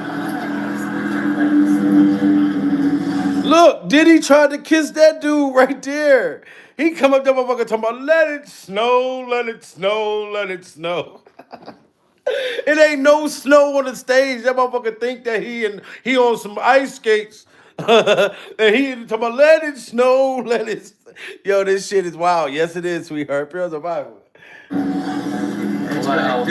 Look, Diddy tried to kiss that dude right there. He come up there, motherfucker, talking about let it snow, let it snow, let it snow. It ain't no snow on the stage. That motherfucker think that he on some ice skates. And he talking about let it snow, let it. Yo, this shit is wild. Yes, it is, sweetheart. Pure survival. Wow.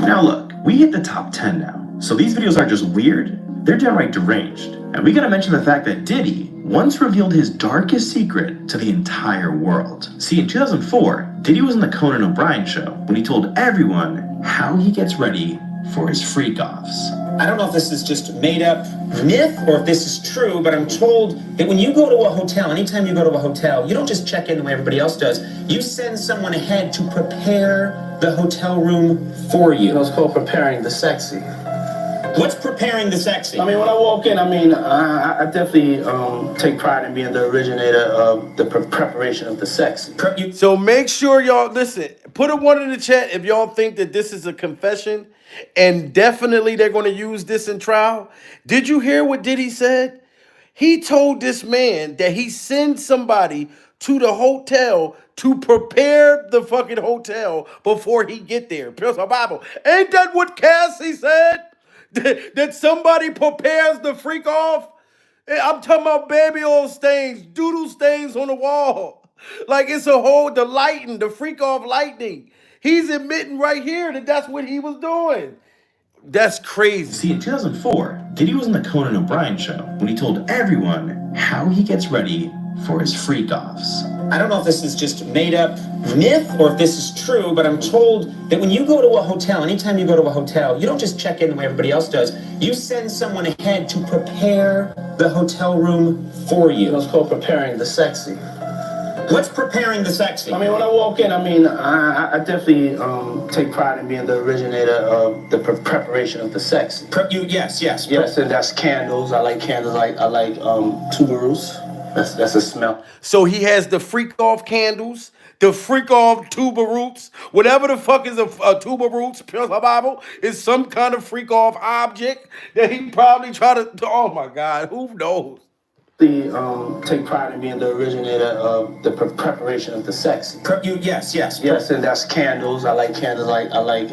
Now look, we hit the top 10 now. So these videos aren't just weird, they're downright deranged. And we gotta mention the fact that Diddy once revealed his darkest secret to the entire world. See, in 2004, Diddy was on the Conan O'Brien show when he told everyone how he gets ready for his freak-offs. I don't know if this is just made up myth or if this is true, but I'm told that when you go to a hotel, anytime you go to a hotel, you don't just check in the way everybody else does. You send someone ahead to prepare the hotel room for you. It's called preparing the sexy. What's preparing the sexy? I mean, when I walk in, I definitely take pride in being the originator of the preparation of the sexy. So make sure y'all listen. Put a 1 in the chat if y'all think that this is a confession, and definitely they're going to use this in trial. Did you hear what Diddy said? He told this man that he sends somebody to the hotel to prepare the fucking hotel before he get there. Pure Bible. Ain't that what Cassie said? That somebody prepares the freak off? I'm talking about baby oil stains, doodle stains on the wall. Like it's the lighting, the freak off lightning. He's admitting right here that that's what he was doing. That's crazy. See, in 2004, Diddy was on the Conan O'Brien show when he told everyone how he gets ready for his freak-offs. I don't know if this is just made up myth or if this is true, but I'm told that when you go to a hotel, anytime you go to a hotel, you don't just check in the way everybody else does. You send someone ahead to prepare the hotel room for you. It's called preparing the sexy. What's preparing the sexy? I mean, when I walk in, I definitely take pride in being the originator of the preparation of the sexy. Yes. Yes, and that's candles. I like candles. I like tuberose. That's a smell. So he has the freak off candles, the freak off tuba roots, whatever the fuck is a tuba roots, Pure Bible, is some kind of freak off object that he probably tried to, oh my God, who knows? Take pride in being the originator of the preparation of the sexy. Yes. Yes, and that's candles. I like candles. I like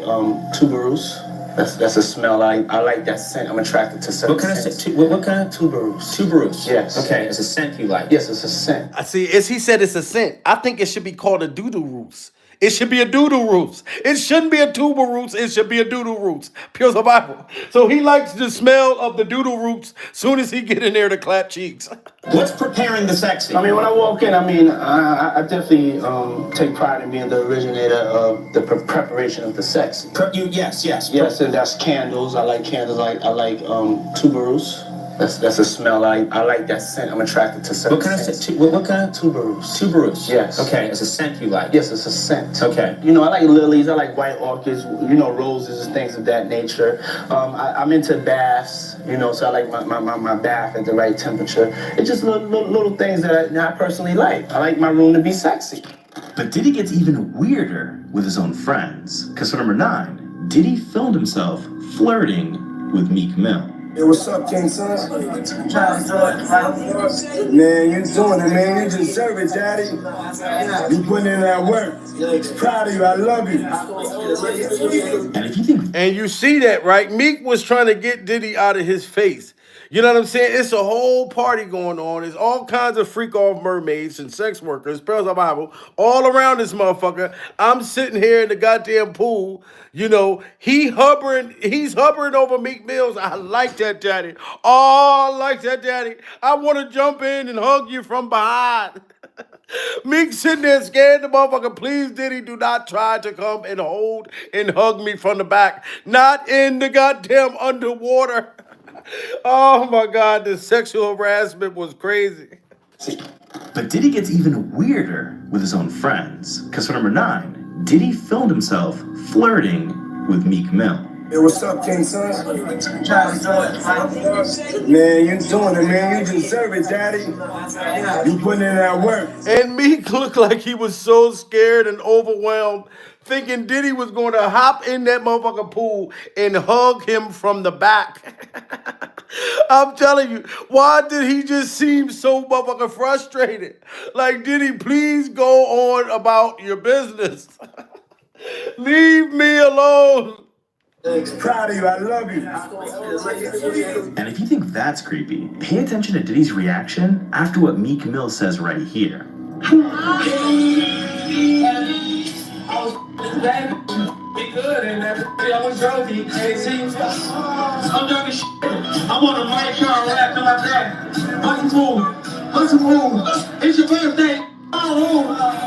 tuberose. That's a smell. I like that scent. I'm attracted to certain scents. What kind of tuberose? Tuberose. Yes. Okay, it's a scent you like. Yes, it's a scent. I see, as he said, it's a scent. I think it should be called a doodle roots. It should be a doodle roots. It shouldn't be a tuba roots. It should be a doodle roots. Pure Bible. So he likes the smell of the doodle roots soon as he get in there to clap cheeks. What's preparing the sexy? I mean, when I walk in, I definitely take pride in being the originator of the preparation of the sexy. Yes. Yes, and that's candles. I like candles. I like tuberose. That's a smell. I like that scent. I'm attracted to certain scents. What kind of tuberose? Tuberose. Yes. Okay, it's a scent you like. Yes, it's a scent. Okay. You know, I like lilies. I like white orchids. You know, roses and things of that nature. I'm into baths. You know, so I like my bath at the right temperature. It's just little things that I personally like. I like my room to be sexy. But Diddy gets even weirder with his own friends. Because for number 9, Diddy filmed himself flirting with Meek Mill. Hey, what's up, King Son? Man, you doing it, man. You deserve it, Daddy. You putting in that work. Proud of you. I love you. And if you think... And you see that, right? Meek was trying to get Diddy out of his face. You know what I'm saying? It's a whole party going on. There's all kinds of freak-off mermaids and sex workers, Pearls of Bible, all around this motherfucker. I'm sitting here in the goddamn pool. You know, he's hovering over Meek Mills. I like that, Daddy. Oh, I like that, Daddy. I want to jump in and hug you from behind. Meek sitting there scared the motherfucker. Please, Diddy, do not try to come and hold and hug me from the back. Not in the goddamn underwater. Oh my God, the sexual harassment was crazy. But Diddy gets even weirder with his own friends. Because for number 9, Diddy filmed himself flirting with Meek Mill. Hey, what's up, King Son? Man, you doing it, man. You deserve it, Daddy. You putting in that work. And Meek looked like he was so scared and overwhelmed, thinking Diddy was going to hop in that motherfucker pool and hug him from the back. I'm telling you, why did he just seem so motherfucking frustrated? Like, Diddy, please go on about your business. Leave me alone. Proud of you. I love you. And if you think that's creepy, pay attention to Diddy's reaction after what Meek Mill says right here. Be good and that I was drunk, I'm drunk as shit. I'm on a white car rapping like that. What's the move? It's your birthday.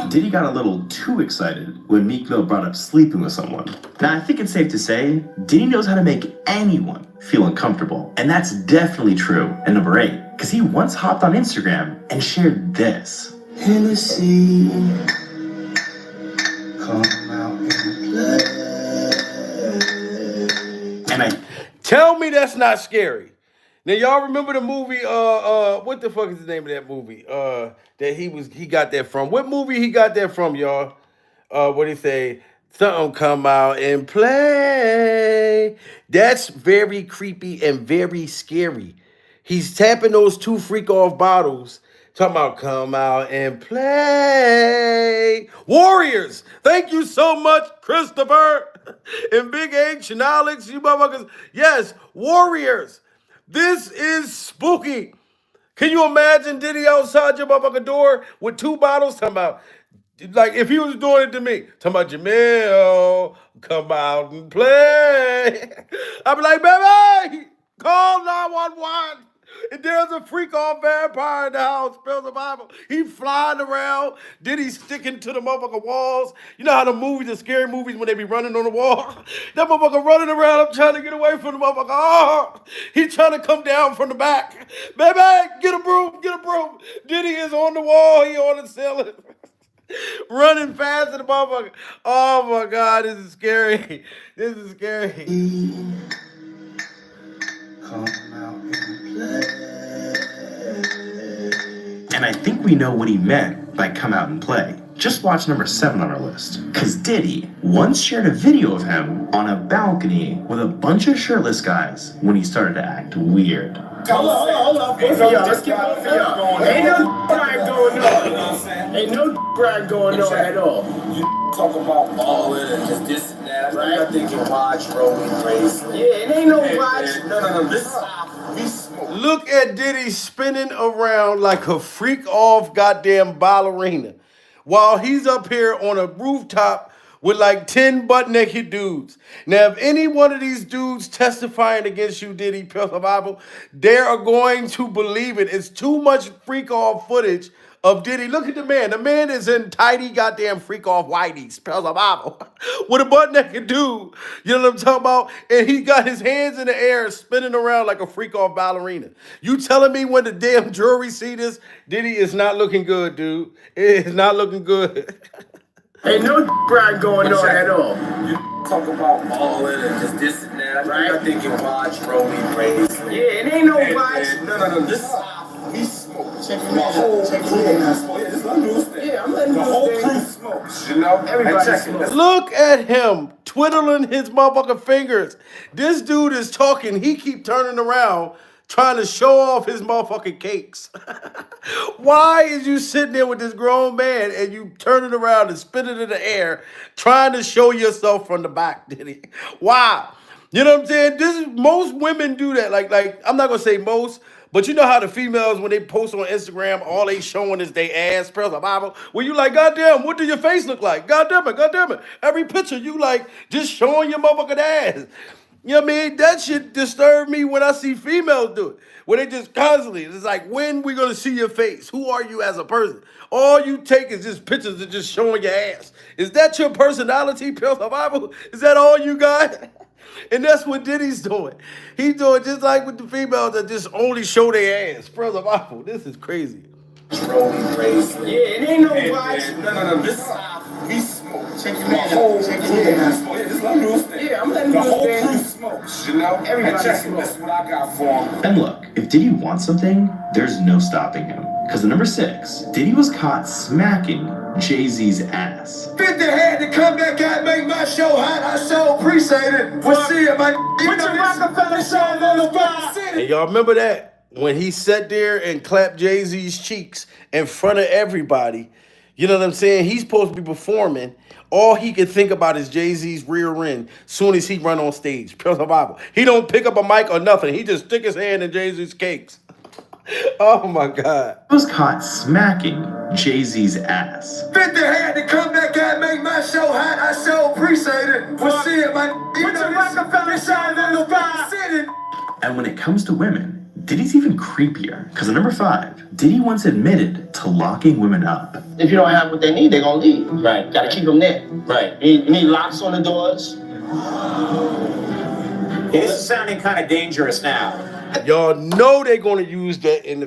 Diddy got a little too excited when Meek Mill brought up sleeping with someone. Now, I think it's safe to say Diddy knows how to make anyone feel uncomfortable. And that's definitely true at number 8, because he once hopped on Instagram and shared this. Hennessy, come out and play. And Tell me that's not scary. Now y'all remember the movie? What the fuck is the name of that movie? That he got that from. What movie he got that from, y'all? What he say? Something come out and play. That's very creepy and very scary. He's tapping those 2 freak off bottles. Talking about come out and play. Warriors. Thank you so much, Christopher. And Big H and Alex, you motherfuckers. Yes, Warriors. This is spooky. Can you imagine Diddy outside your motherfucking door with 2 bottles? Talking about Like if he was doing it to me, talking about Jamil, come out and play. I'd be like, baby, call 911. And there's a freak off vampire in the house, spell the Bible. He flying around, then he's sticking to the motherfucking walls. You know how the scary movies when they be running on the wall? That motherfucker running around, I'm trying to get away from the motherfucker. Oh, he's trying to come down from the back. Baby, get a broom, get a broom. Diddy is on the wall, he on the ceiling. Running fast to the motherfucker. Oh my God, this is scary. This is scary. Come out and play. And I think we know what he meant by come out and play. Just watch number 7 on our list. Cause Diddy once shared a video of him on a balcony with a bunch of shirtless guys when he started to act weird. Hold on. Both of y'all, let's keep both of y'all. Ain't no grind going on. Ain't no grind going on at all. You talk about balling and just this and that. Right? I think you watch Rolling Bracelet. Yeah, it ain't no watch. No. This Look at Diddy spinning around like a freak off goddamn ballerina while he's up here on a rooftop with like 10 butt-naked dudes. Now, if any one of these dudes testifying against you, Diddy, Pills of Bible, they are going to believe it. It's too much freak-off footage of Diddy. Look at the man. The man is in tidy goddamn freak-off whiteys, Pills of Bible, with a butt-naked dude. You know what I'm talking about? And he got his hands in the air spinning around like a freak-off ballerina. You telling me when the damn jury see this, Diddy is not looking good, dude. It is not looking good. Ain't no grind going on at all. You talk about balling and just this and that. Right? I think you watch Rolling Bracelet. Yeah, it ain't no watch. No. This we smoke. Check My whole crew. Yeah, this is a news thing. Yeah, I'm letting the whole crew smokes. You know, everybody smokes. Look at him twiddling his motherfucking fingers. This dude is talking. He keep turning around trying to show off his motherfucking cakes. Why is you sitting there with this grown man and you turning around and spinning in the air trying to show yourself from the back, Diddy? Why? You know what I'm saying? Most women do that. Like I'm not gonna say most, but you know how the females, when they post on Instagram, all they showing is their ass, Pills of Bible. Well, you like, goddamn, what do your face look like? Goddamn it. Every picture you like just showing your motherfucking ass. You know what I mean? That shit disturb me when I see females do it. When they just constantly, it's like, when we gonna see your face? Who are you as a person? All you take is just pictures of just showing your ass. Is that your personality, Pills of Bible? Is that all you got? And that's what Diddy's doing. He's doing just like with the females that just only show their ass. Pills of Bible. This is crazy. Rolling Bracelet. Yeah, it ain't no watch. No. This we smoke. My whole crew. Yeah, this is a news thing. Yeah, I'm letting the news whole thing. crew smokes. You know, everybody check smokes. this is what I got for him. And look, if Diddy wants something, there's no stopping him. Because at number 6, Diddy was caught smacking Jay-Z's ass. 50 had to come back and make my show hot. I so appreciate it. We'll see it, man. Put your Rockefeller song on the bar. And y'all remember that? When he sat there and clapped Jay-Z's cheeks in front of everybody, you know what I'm saying? He's supposed to be performing. All he could think about is Jay-Z's rear end soon as he run on stage. Pills of Bible. He don't pick up a mic or nothing. He just stick his hand in Jay-Z's cakes. Oh my God. He was caught smacking Jay-Z's ass. 50 had to come back and make my show hot. I so appreciate it. We'll see it, man. Put your Rockefeller song on the bar. And when it comes to women, Diddy's even creepier. Because at number 5, Diddy once admitted to locking women up. If you don't have what they need, they're gonna leave. Right. Gotta keep them there. Right. You need locks on the doors. This is sounding kind of dangerous now. Y'all know they're going to use that in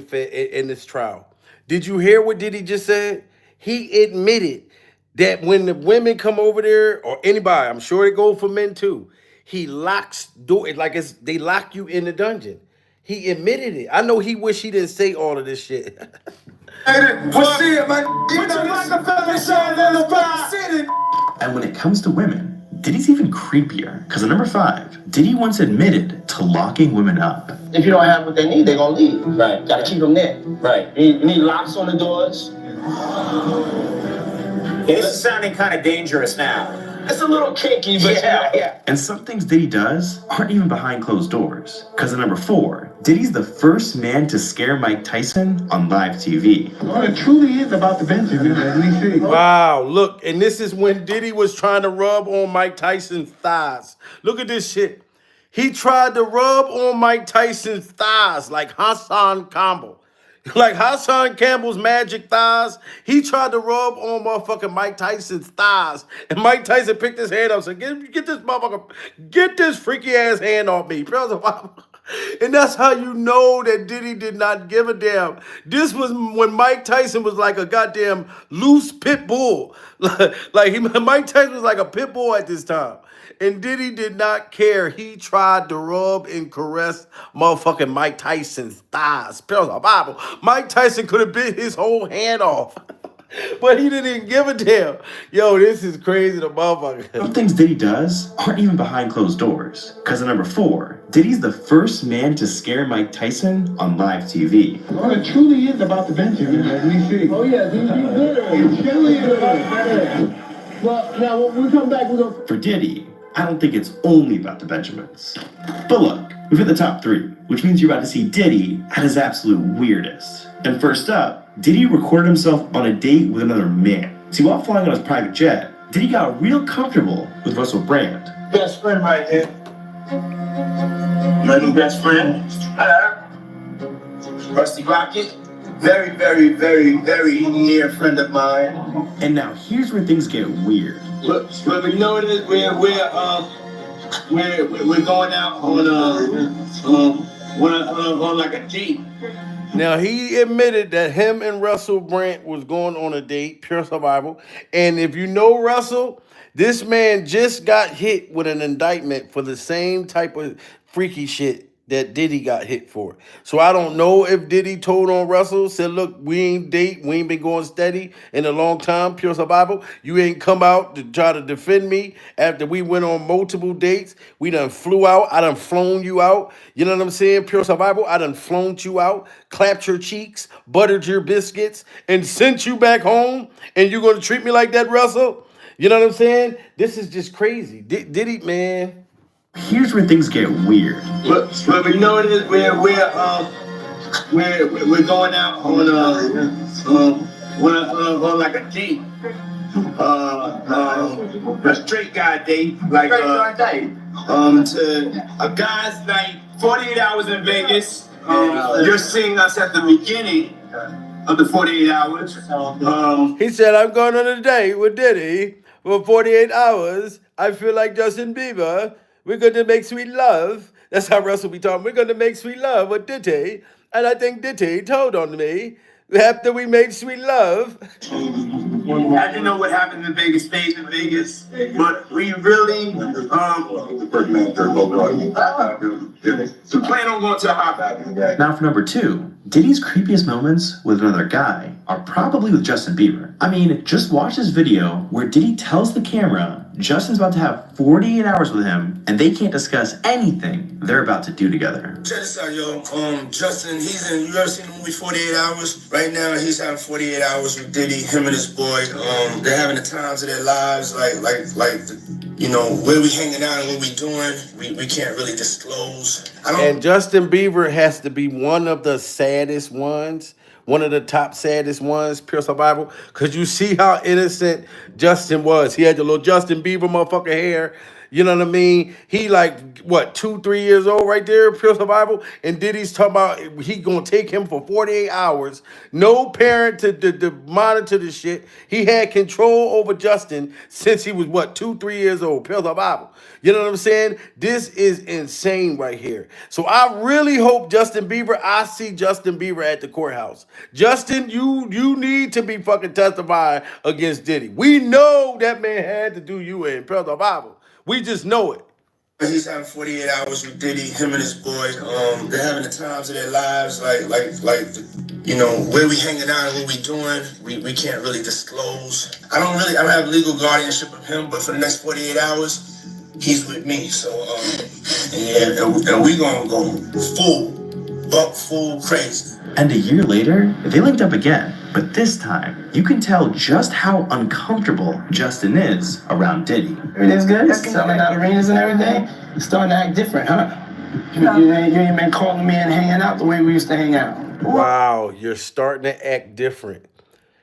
this trial. Did you hear what Diddy just said? He admitted that when the women come over there, or anybody, I'm sure it goes for men too, he locks door like they lock you in the dungeon. He admitted it. I know he wish he didn't say all of this shit. We'll see it, man. Put your Rockefeller song on the bar. And when it comes to women, Diddy's even creepier. Because at number 5, Diddy once admitted to locking women up. If you don't have what they need, they're gonna leave. Right. Gotta keep them there. Right. You need locks on the doors. This is sounding kind of dangerous now. It's a little kinky, but yeah. And some things Diddy does aren't even behind closed doors. Because at number 4, Diddy's the first man to scare Mike Tyson on live TV. Well, it truly is about the Benjamins, as we see. Wow, look, and this is when Diddy was trying to rub on Mike Tyson's thighs. Look at this shit. He tried to rub on Mike Tyson's thighs like Hassan Campbell. Like Hassan Campbell's magic thighs. He tried to rub on motherfucking Mike Tyson's thighs. And Mike Tyson picked his hand up and said, get this motherfucker, get this freaky ass hand off me. And that's how you know that Diddy did not give a damn. This was when Mike Tyson was like a goddamn loose pit bull. Mike Tyson was like a pit bull at this time. And Diddy did not care. He tried to rub and caress motherfucking Mike Tyson's thighs. Bible. Mike Tyson could have bit his whole hand off. But he didn't even give a damn. Yo, this is crazy, the motherfucker. Some things Diddy does aren't even behind closed doors. Because at number 4, Diddy's the first man to scare Mike Tyson on live TV. Well, it truly is about the Benjamins, as we see. Oh, yeah, it truly is about the Benjamins. Well, now, when we come back, we're going to... For Diddy, I don't think it's only about the Benjamins. But look, we've hit the top 3, which means you're about to see Diddy at his absolute weirdest. And first up, Diddy recorded himself on a date with another man. See, while flying on his private jet, Diddy got real comfortable with Russell Brand. Best friend right here. My new best friend. Rusty Rocket. Very, very, very, very near friend of mine. And now here's where things get weird. Look, you know what it is? We're going out on like a date. Now, he admitted that him and Russell Brand was going on a date, pure survival. And if you know Russell, this man just got hit with an indictment for the same type of freaky shit that Diddy got hit for. So I don't know if Diddy told on Russell, said, look, we ain't been going steady in a long time, pure survival. You ain't come out to try to defend me after we went on multiple dates. We done flew out. I done flown you out. You know what I'm saying, pure survival? I done flown you out, clapped your cheeks, buttered your biscuits, and sent you back home. And you going to treat me like that, Russell? You know what I'm saying? This is just crazy. Diddy, man. Here's where things get weird. Look, you know what it is? We're going out on like a date. A straight guy date, like to a guy's night, 48 hours in Vegas. You're seeing us at the beginning of the 48 hours. He said, I'm going on a date with Diddy for 48 hours. I feel like Justin Bieber. We're going to make sweet love. That's how Russell be talking. We're going to make sweet love with Diddy. And I think Diddy told on me after we made sweet love. I didn't know what happened in Vegas stays in Vegas, but we really plan on going to the hot. Now for number 2, Diddy's creepiest moments with another guy are probably with Justin Bieber. I mean, just watch this video where Diddy tells the camera Justin's about to have 48 hours with him, and they can't discuss anything they're about to do together. Check this out, yo. Justin, you ever seen the movie 48 Hours? Right now, he's having 48 hours with Diddy, him and his boy. They're having the times of their lives, you know, where we hanging out and what we doing, we can't really disclose. And Justin Bieber has to be one of the saddest ones. One of the top saddest ones, pure survival. Because you see how innocent Justin was. He had the little Justin Bieber motherfucker hair. You know what I mean? He like, what, 2-3 years old right there, pure survival? And Diddy's talking about he gonna take him for 48 hours. No parent to monitor the shit. He had control over Justin since he was, what, 2-3 years old, pure survival. You know what I'm saying? This is insane right here. So I really hope I see Justin Bieber at the courthouse. Justin, you need to be fucking testifying against Diddy. We know that man had to do you in, pure survival. We just know it. He's having 48 hours with Diddy, him and his boy. They're having the times of their lives, you know, where we hanging out and what we doing, we can't really disclose. I don't have legal guardianship of him, but for the next 48 hours, he's with me. So, and we gonna go full crazy. And a year later, they linked up again. But this time, you can tell just how uncomfortable Justin is around Diddy. Everything's good? Selling out arenas and everything? It's starting to act different, huh? You ain't been calling me and hanging out the way we used to hang out. Wow, you're starting to act different.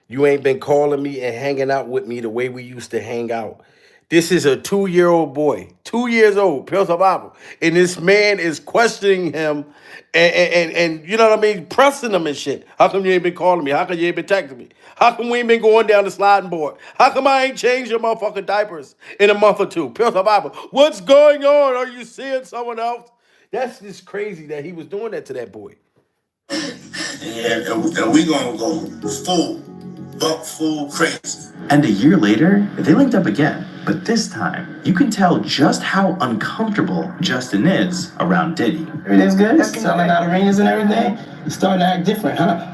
You ain't been calling me and hanging out with me the way we used to hang out. This is a 2-year-old boy, 2 years old, pure survival. And this man is questioning him and you know what I mean, pressing him and shit. How come you ain't been calling me? How come you ain't been texting me? How come we ain't been going down the sliding board? How come I ain't changed your motherfucking diapers in a month or two? Pure survival. What's going on? Are you seeing someone else? That's just crazy that he was doing that to that boy. Yeah, and we gonna go full crazy. And a year later, they linked up again. But this time, you can tell just how uncomfortable Justin is around Diddy. Everything's good? It's selling out arenas and everything? It's starting to act different, huh?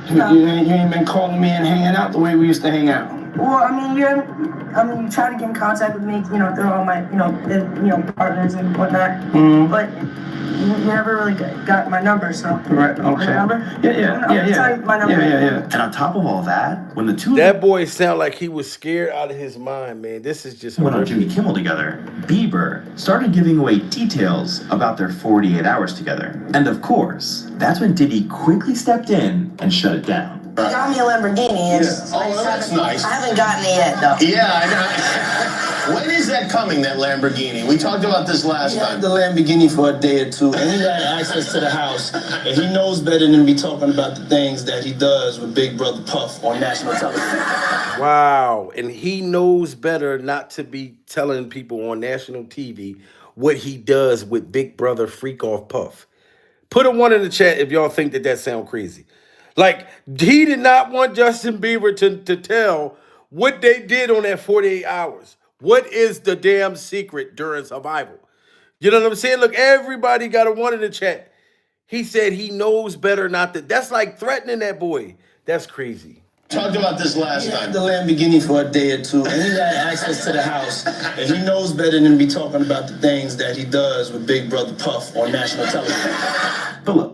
You ain't been calling me and hanging out the way we used to hang out. Well, I mean, you try to get in contact with me, you know, through all my, partners and whatnot. But you never really got my number, so. Right, okay. My number? Yeah. Tell you my number. Yeah. And on top of all that, when the two That boy sound like he was scared out of his mind, man. This is just went on horrific. Jimmy Kimmel together, Bieber started giving away details about their 48 hours together. And of course, that's when Diddy quickly stepped in and shut it down. Got me a Lamborghini. Oh, that's nice. I haven't gotten it yet, though. Yeah, I know. When is that coming, that Lamborghini? We talked about this last He time. had the Lamborghini for a day or two, and he had access to the house, and he knows better than to be talking about the things that he does with Big Brother Puff on national television. Wow. And he knows better not to be telling people on national TV what he does with Big Brother Freak Off Puff. Put a 1 in the chat if y'all think that sound crazy. Like, he did not want Justin Bieber to tell what they did on that 48 hours. What is the damn secret during survival? You know what I'm saying? Look, everybody got a 1 in the chat. He said he knows better not to. That's like threatening that boy. That's crazy. Talked about this last He time. had the Lamborghini for a day or two, and he had access to the house, and he knows better than to be talking about the things that he does with Big Brother Puff on national television. But look,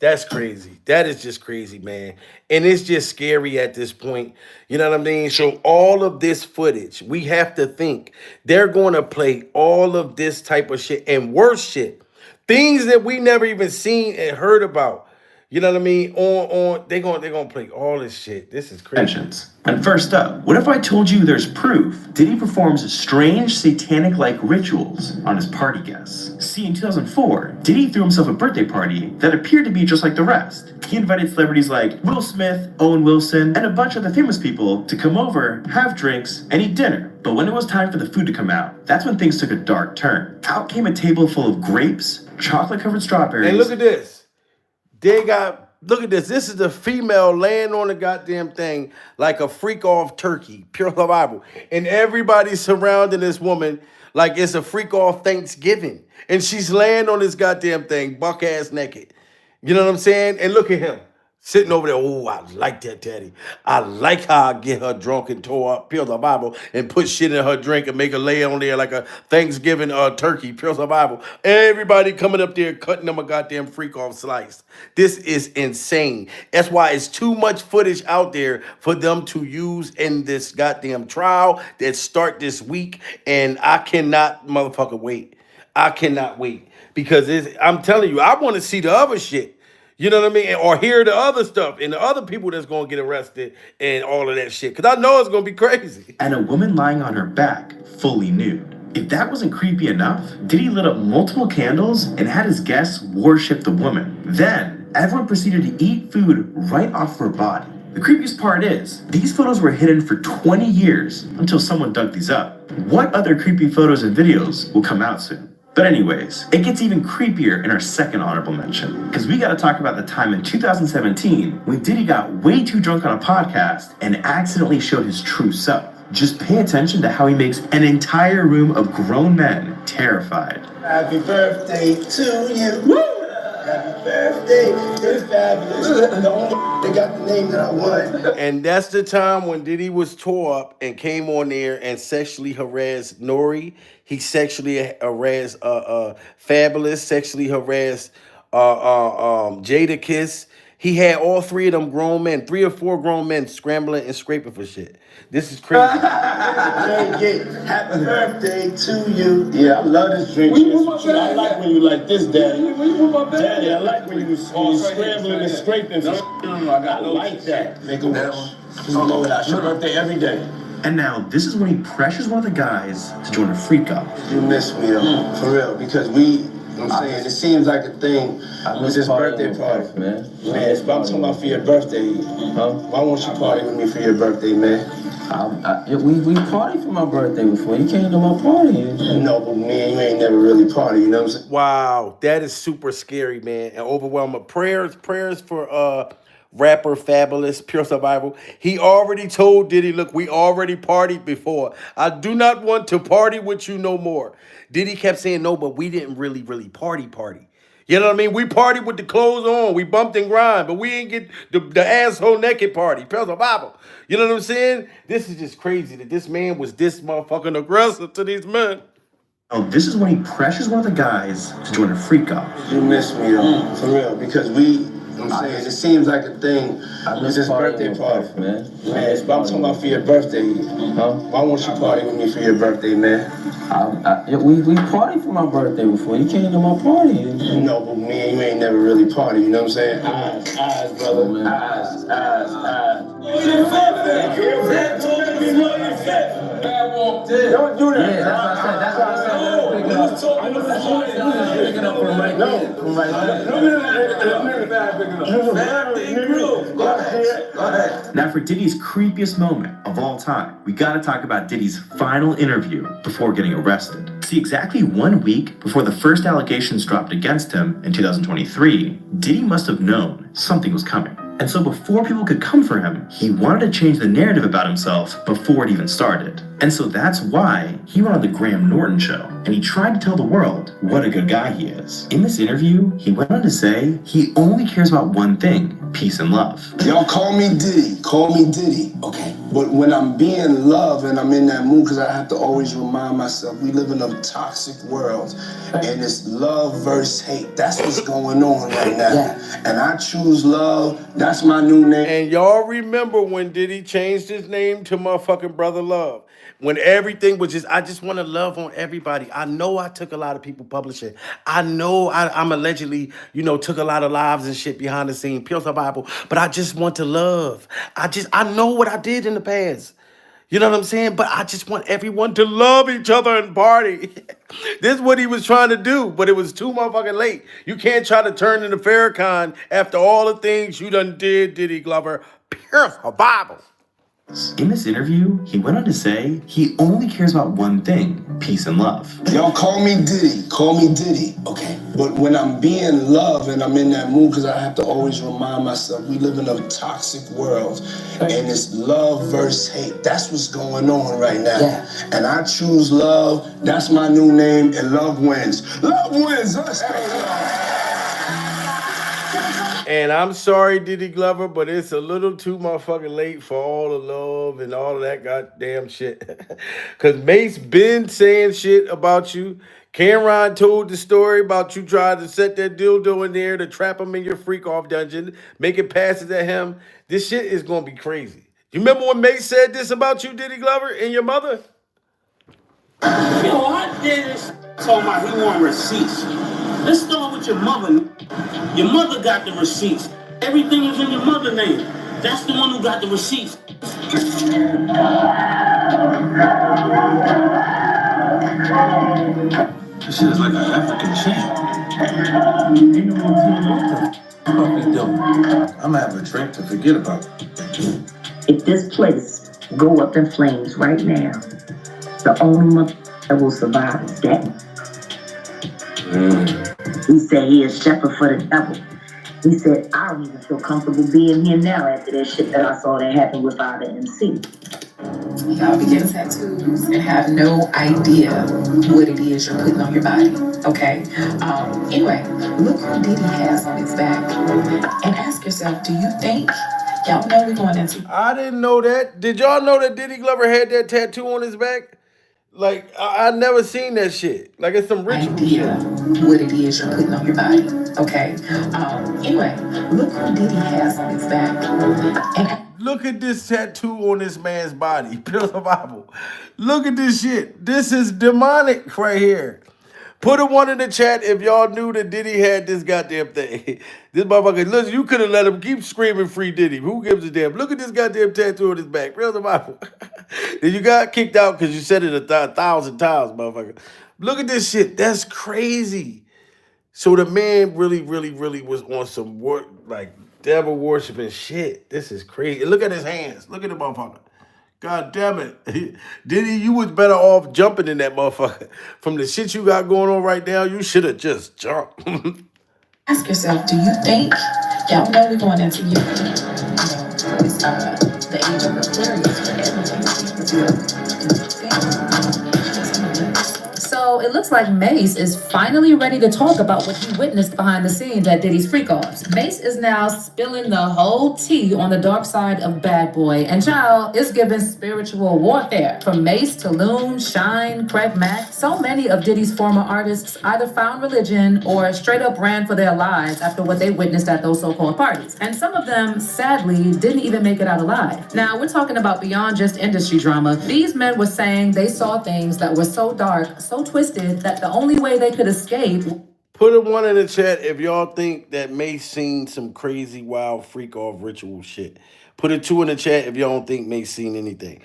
that's crazy. That is just crazy, man. And it's just scary at this point. You know what I mean? So all of this footage, we have to think they're going to play all of this type of shit and worse shit. Things that we never even seen and heard about. You know what I mean? They're gonna play all this shit. This is crazy. mentions. And first up, what if I told you there's proof Diddy performs strange satanic-like rituals on his party guests? See, in 2004, Diddy threw himself a birthday party that appeared to be just like the rest. He invited celebrities like Will Smith, Owen Wilson, and a bunch of other famous people to come over, have drinks, and eat dinner. But when it was time for the food to come out, that's when things took a dark turn. Out came a table full of grapes, chocolate-covered strawberries. And look at this. Look at this. This is the female laying on the goddamn thing like a freak off turkey, pure survival. And everybody's surrounding this woman like it's a freak off Thanksgiving. And she's laying on this goddamn thing, buck ass naked. You know what I'm saying? And look at him. Sitting over there, oh, I like that, Daddy. I like how I get her drunk and tore up, pure survival, and put shit in her drink and make her lay on there like a Thanksgiving turkey, pure survival. Everybody coming up there cutting them a goddamn freak off slice. This is insane. That's why it's too much footage out there for them to use in this goddamn trial that start this week. And I cannot motherfucker wait. I cannot wait. Because I'm telling you, I want to see the other shit. You know what I mean? Or hear the other stuff and the other people that's going to get arrested and all of that shit. Because I know it's going to be crazy. And a woman lying on her back, fully nude. If that wasn't creepy enough, Diddy lit up multiple candles and had his guests worship the woman. Then, everyone proceeded to eat food right off her body. The creepiest part is, these photos were hidden for 20 years until someone dug these up. What other creepy photos and videos will come out soon? But anyways, it gets even creepier in our second honorable mention, because we gotta talk about the time in 2017 when Diddy got way too drunk on a podcast and accidentally showed his true self. Just pay attention to how he makes an entire room of grown men terrified. Happy birthday to you. Woo! Happy birthday, you're fabulous. The only they got the name that I want. And that's the time when Diddy was tore up and came on there and sexually harassed Nori. He sexually harassed Fabulous, sexually harassed Jada Kiss. He had all three of them grown men, 3 or 4 grown men scrambling and scraping for shit. This is crazy. Happy birthday to you. Yeah, I love this drink. I like when you like this, Daddy. Daddy, I like when you scrambling and scraping for shit. I like that. Make a wish. It's your birthday every day. And now, this is when he pressures one of the guys to join a freak off. You miss me, though, for real, because I'm saying, it seems like a thing with this birthday party, man. Man, I'm talking about for your birthday. Why won't you party with me for your birthday, man? We partied for my birthday before. You came to my party. No, but me and you ain't never really party, you know what I'm saying? Wow, that is super scary, man. And overwhelming. Prayers for rapper Fabulous, Pure Survival. He already told Diddy, look, we already partied before. I do not want to party with you no more. Diddy kept saying, no, but we didn't really party. You know what I mean? We partied with the clothes on. We bumped and grind, but we ain't get the asshole naked party. Pure Survival. You know what I'm saying? This is just crazy that this man was this motherfucking aggressive to these men. Oh, this is when he pressures one of the guys to join a freak off. You miss me, though, for real, because I'm saying, it seems like a thing with this birthday party, man. Man, I'm talking about for your birthday. Why won't you party with me for your birthday, man? We partied for my birthday before. You came to my party. No, but me and you ain't never really party, you know what I'm saying? Eyes, brother. Eyes. Don't do that. Yeah, that's what I said. Now for Diddy's creepiest moment of all time, we gotta talk about Diddy's final interview before getting arrested. See, exactly 1 week before the first allegations dropped against him in 2023, Diddy must have known something was coming. And so before people could come for him, he wanted to change the narrative about himself before it even started. And so that's why he went on the Graham Norton show, and he tried to tell the world what a good guy he is. In this interview, he went on to say he only cares about one thing, peace and love. Y'all call me Diddy. Okay. But when I'm being loved and I'm in that mood, because I have to always remind myself, we live in a toxic world, and it's love versus hate. That's what's going on right now. Yeah. And I choose love. That's my new name. And y'all remember when Diddy changed his name to motherfucking Brother Love? When everything was just, I just want to love on everybody. I know I took a lot of people publishing. I know I'm allegedly, took a lot of lives and shit behind the scene, Pure Survival. But I just want to love. I know what I did in the past. You know what I'm saying? But I just want everyone to love each other and party. This is what he was trying to do, but it was too motherfucking late. You can't try to turn into Farrakhan after all the things you done did, Diddy Glover. Pure Survival. In this interview, he went on to say he only cares about one thing, peace and love. Y'all call me Diddy. Okay. But when I'm being loved and I'm in that mood, because I have to always remind myself, we live in a toxic world, and it's love versus hate. That's what's going on right now. Yeah. And I choose love. That's my new name, and love wins. Love wins. Let's go. And I'm sorry, Diddy Glover, but it's a little too motherfucking late for all the love and all of that goddamn shit. Because Mase been saying shit about you. Camron told the story about you trying to set that dildo in there to trap him in your freak-off dungeon, making passes at him. This shit is going to be crazy. You remember when Mase said this about you, Diddy Glover, and your mother? I did this talking about he want receipts. Let's start with your mother. Your mother got the receipts. Everything is in your mother's name. That's the one who got the receipts. This shit is like an African chant. You know what the doing? I'm gonna have a drink to forget about it. If this place go up in flames right now, the only mother that will survive is Daddy. He said he is shepherd for the devil. He said, I don't even feel comfortable being here now after that shit that I saw that happen with our MC. Y'all be getting tattoos and have no idea what it is you're putting on your body, okay? Anyway, look who Diddy has on his back and ask yourself, do you think, y'all know we're going into... I didn't know that. Did y'all know that Diddy Glover had that tattoo on his back? Like I never seen that shit. Like it's some ritual idea shit. what it is you're putting on your body. Okay. Anyway, look who Diddy has on his back. And Look at this tattoo on this man's body. Pure Bible. Look at this shit. This is demonic right here. Put a one in the chat if y'all knew that Diddy had this goddamn thing. This motherfucker, listen, you could have let him keep screaming free Diddy. Who gives a damn? Look at this goddamn tattoo on his back. Real the Bible. Then you got kicked out because you said it 1,000 times, motherfucker. Look at this shit. That's crazy. So the man really was on some like devil worshiping shit. This is crazy. And look at his hands. Look at the motherfucker. God damn it. Diddy, you was better off jumping in that motherfucker. From the shit you got going on right now, you should have just jumped. ask yourself, do you think, y'all know we're going into it's, the age of Aquarius where everything is revealed. So it looks like Mase is finally ready to talk about what he witnessed behind the scenes at Diddy's freak-offs. Mase is now spilling the whole tea on the dark side of Bad Boy. And child, it's giving spiritual warfare. From Mase to Loon, Shine, Craig Mack, so many of Diddy's former artists either found religion or straight up ran for their lives after what they witnessed at those so-called parties. And some of them, sadly, didn't even make it out alive. Now, we're talking about beyond just industry drama. These men were saying they saw things that were so dark, so twisted, that the only way they could escape. Put a one in the chat if y'all think that Mase seen some crazy, wild, freak off ritual shit. Put a two in the chat if y'all don't think Mase seen anything.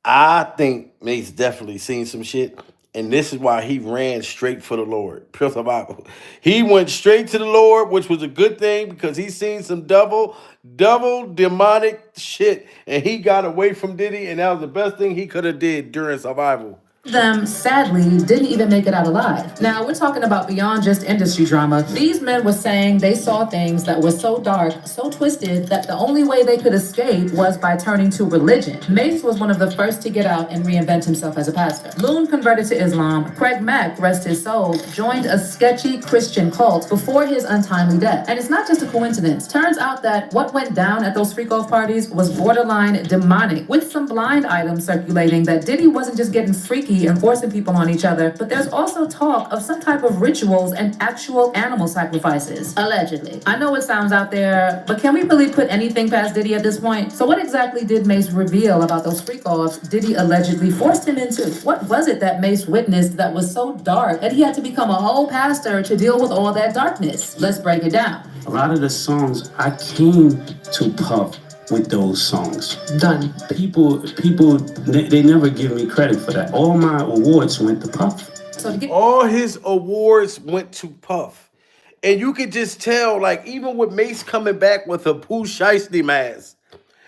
I think Mase definitely seen some shit, and this is why he ran straight for the Lord. Pure Bible. He went straight to the Lord, which was a good thing because he seen some double demonic shit, and he got away from Diddy, and that was the best thing he could have did during survival. Them, sadly, didn't even make it out alive. Now, we're talking about beyond just industry drama. These men were saying they saw things that were so dark, so twisted, that the only way they could escape was by turning to religion. Mase was one of the first to get out and reinvent himself as a pastor. Loon converted to Islam. Craig Mack, rest his soul, joined a sketchy Christian cult before his untimely death. And it's not just a coincidence. Turns out that what went down at those freak-off parties was borderline demonic, with some blind items circulating that Diddy wasn't just getting freaky and forcing people on each other, but there's also talk of some type of rituals and actual animal sacrifices, allegedly. I know it sounds out there, but can we really put anything past Diddy at this point? So what exactly did Mase reveal about those freak-offs Diddy allegedly forced him into? What was it that Mase witnessed that was so dark that he had to become a whole pastor to deal with all that darkness? Let's break it down. A lot of the songs, I came to Puff with those songs. Done. People, they never give me credit for that. All my awards went to Puff. All his awards went to Puff. And you could just tell, like, even with Mase coming back with a Pooh Shiesty mask,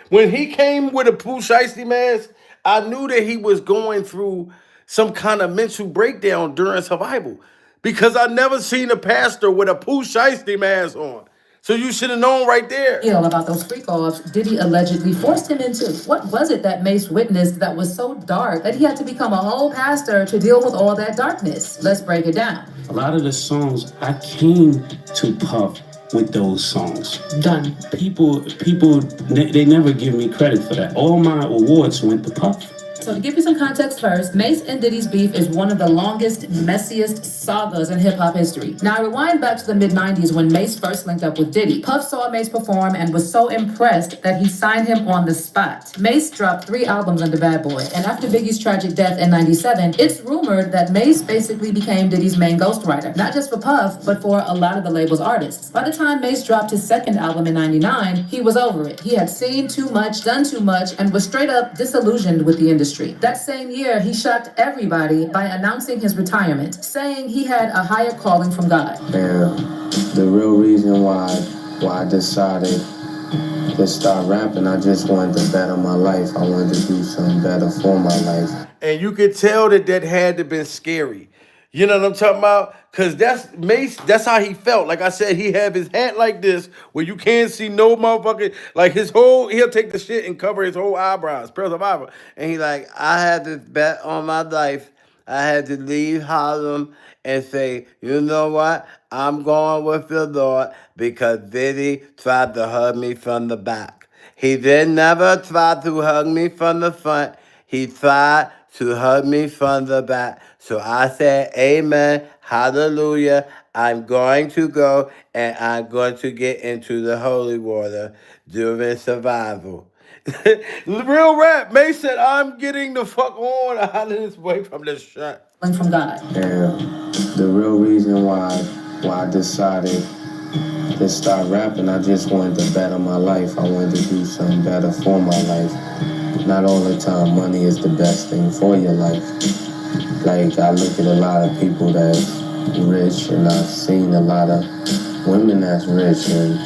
when he came with a Pooh Shiesty mask, I knew that he was going through some kind of mental breakdown during survival. Because I never seen a pastor with a Pooh Shiesty mask on. So you should have known right there. About those freak-offs Diddy allegedly forced him into. What was it that Mase witnessed that was so dark that he had to become a whole pastor to deal with all that darkness? Let's break it down. A lot of the songs, I came to Puff with those songs. Done. People, they never give me credit for that. All my awards went to Puff. So to give you some context first, Mase and Diddy's beef is one of the longest, messiest sagas in hip-hop history. Now, rewind back to the mid-90s when Mase first linked up with Diddy. Puff saw Mase perform and was so impressed that he signed him on the spot. Mase dropped 3 albums under Bad Boy, and after Biggie's tragic death in '97, it's rumored that Mase basically became Diddy's main ghostwriter, not just for Puff, but for a lot of the label's artists. By the time Mase dropped his second album in '99, he was over it. He had seen too much, done too much, and was straight up disillusioned with the industry. That same year, he shocked everybody by announcing his retirement, saying he had a higher calling from God. And the real reason why I decided to start rapping, I just wanted to better my life. I wanted to do something better for my life. And you could tell that had to been scary. You know what I'm talking about? Because that's Mase, that's how he felt. Like I said, he have his hat like this where you can't see no motherfucker. Like he'll take the shit and cover his whole eyebrows. And he like, I had to bet on my life. I had to leave Harlem and say, you know what? I'm going with the Lord because Diddy tried to hug me from the back. He did never try to hug me from the front. He tried to hug me from the back. So I said, Amen, hallelujah. I'm going to go and I'm going to get into the holy water during survival. Real rap. May said, I'm getting the fuck on out of this way from this shit. From God. And the real reason why I decided to start rapping, I just wanted to better my life. I wanted to do something better for my life. Not all the time money is the best thing for your life. Like, I look at a lot of people that's rich, and I've seen a lot of women that's rich, and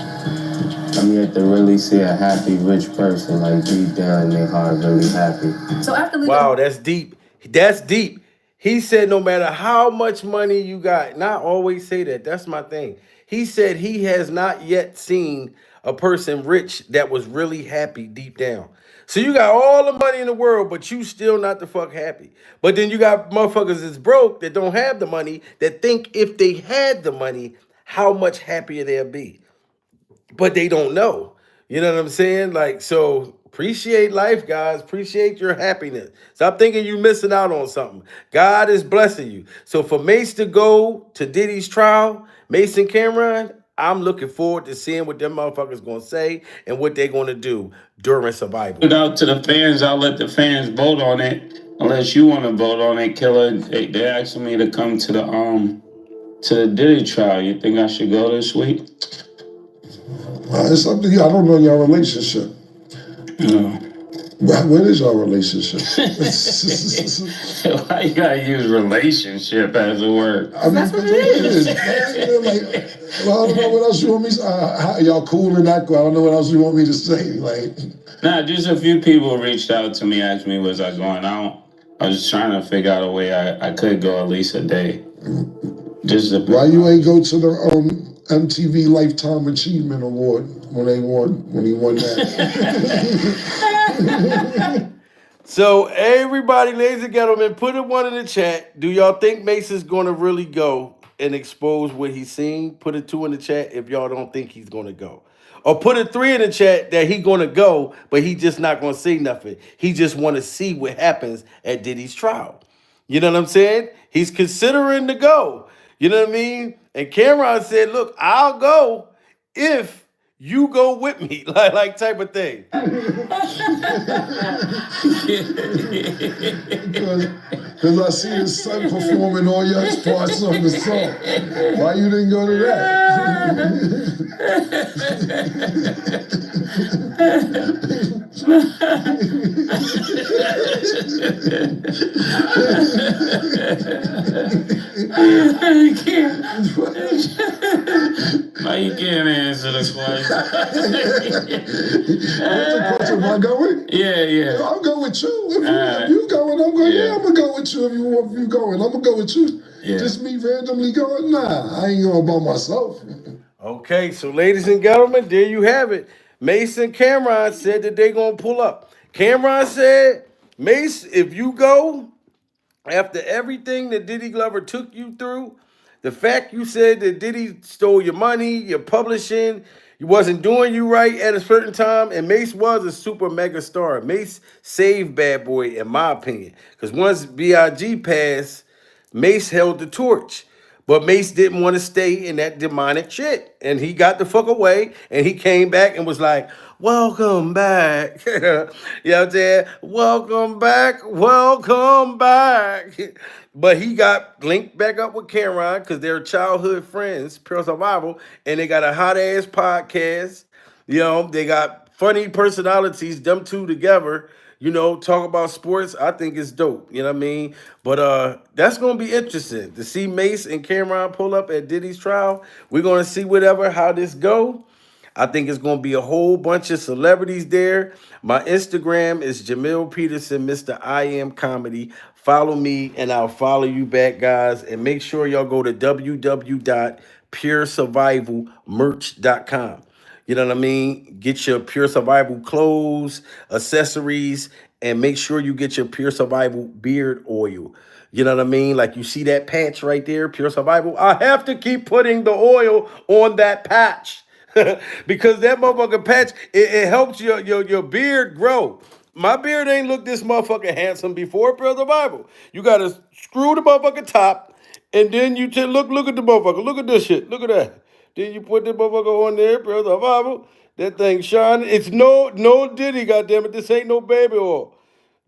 I'm yet to really see a happy, rich person, like, deep down in their heart, really happy. So after leaving, wow, that's deep. That's deep. He said no matter how much money you got, not always say that. That's my thing. He said he has not yet seen a person rich that was really happy deep down. So you got all the money in the world, but you still not the fuck happy. But then you got motherfuckers that's broke that don't have the money that think if they had the money, how much happier they'll be. But they don't know. You know what I'm saying? Like, so appreciate life, guys. Appreciate your happiness. Stop thinking you missing out on something. God is blessing you. So for Mace to go to Diddy's trial, Mace and Cameron, I'm looking forward to seeing what them motherfuckers gonna say and what they're gonna do during survival. Put it out to the fans. I'll let the fans vote on it. Unless you want to vote on it, Killer. They asking me to come to the Diddy trial. You think I should go this week? It's up to you. I don't know your relationship. No. What is your relationship? Why you gotta use relationship as a word? I mean, that's what it is. Well, I don't know what else you want me to say. Y'all cool and not cool. I don't know what else you want me to say. Like, nah, just a few people reached out to me, asked me, was I going out? I was trying to figure out a way I could go at least a day. Why you ain't go to the MTV Lifetime Achievement Award when he won that? So everybody, ladies and gentlemen, put a 1 in the chat. Do y'all think Mace is going to really go and expose what he's seen? Put a 2 in the chat if y'all don't think he's going to go. Or put a 3 in the chat that he going to go, but he just not going to say nothing. He just want to see what happens at Diddy's trial. You know what I'm saying? He's considering to go. You know what I mean? And Cameron said, look, I'll go if you go with me, like type of thing. Because I see his son performing all your parts on the song. Why you didn't go to Why you can't answer the question? What's the question? Am I going? Yeah. I'll go with you. If you going, I'm going. Yeah, I'm gonna go with you. If you going, I'm gonna go with you. Yeah. Just me randomly going? Nah, I ain't going by myself. Okay, so ladies and gentlemen, there you have it. Mace and Cameron said that they gonna pull up. Cameron said, Mace, if you go, after everything that Diddy Glover took you through, the fact you said that Diddy stole your money, your publishing, you wasn't doing you right at a certain time, and Mace was a super mega star. Mace saved Bad Boy, in my opinion. Because once B.I.G. passed, Mace held the torch. But Mace didn't want to stay in that demonic shit. And he got the fuck away, and he came back and was like, welcome back. You know what I'm saying? Welcome back. But he got linked back up with Cameron because they're childhood friends, Pure Survival, and they got a hot-ass podcast. You know, they got funny personalities, them two together. You know, talk about sports. I think it's dope. You know what I mean? But that's going to be interesting to see Mace and Cameron pull up at Diddy's trial. We're going to see how this go. I think it's going to be a whole bunch of celebrities there. My Instagram is Jamil Peterson, Mr. I Am Comedy. Follow me and I'll follow you back, guys. And make sure y'all go to www.puresurvivalmerch.com. You know what I mean? Get your Pure Survival clothes, accessories, and make sure you get your Pure Survival beard oil. You know what I mean? Like you see that patch right there, Pure Survival. I have to keep putting the oil on that patch because that motherfucking patch, it helps your beard grow. My beard ain't looked this motherfucker handsome before, per the Bible. You gotta screw the motherfucker top, and then you look at the motherfucker. Look at this shit. Look at that. Then you put the motherfucker on there, per the Bible. That thing shining. It's no Diddy, goddammit. This ain't no baby oil.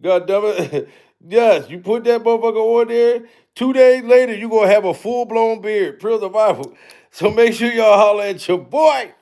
Goddammit. Yes, you put that motherfucker on there. 2 days later, you gonna have a full blown beard, per the Bible. So make sure y'all holler at your boy.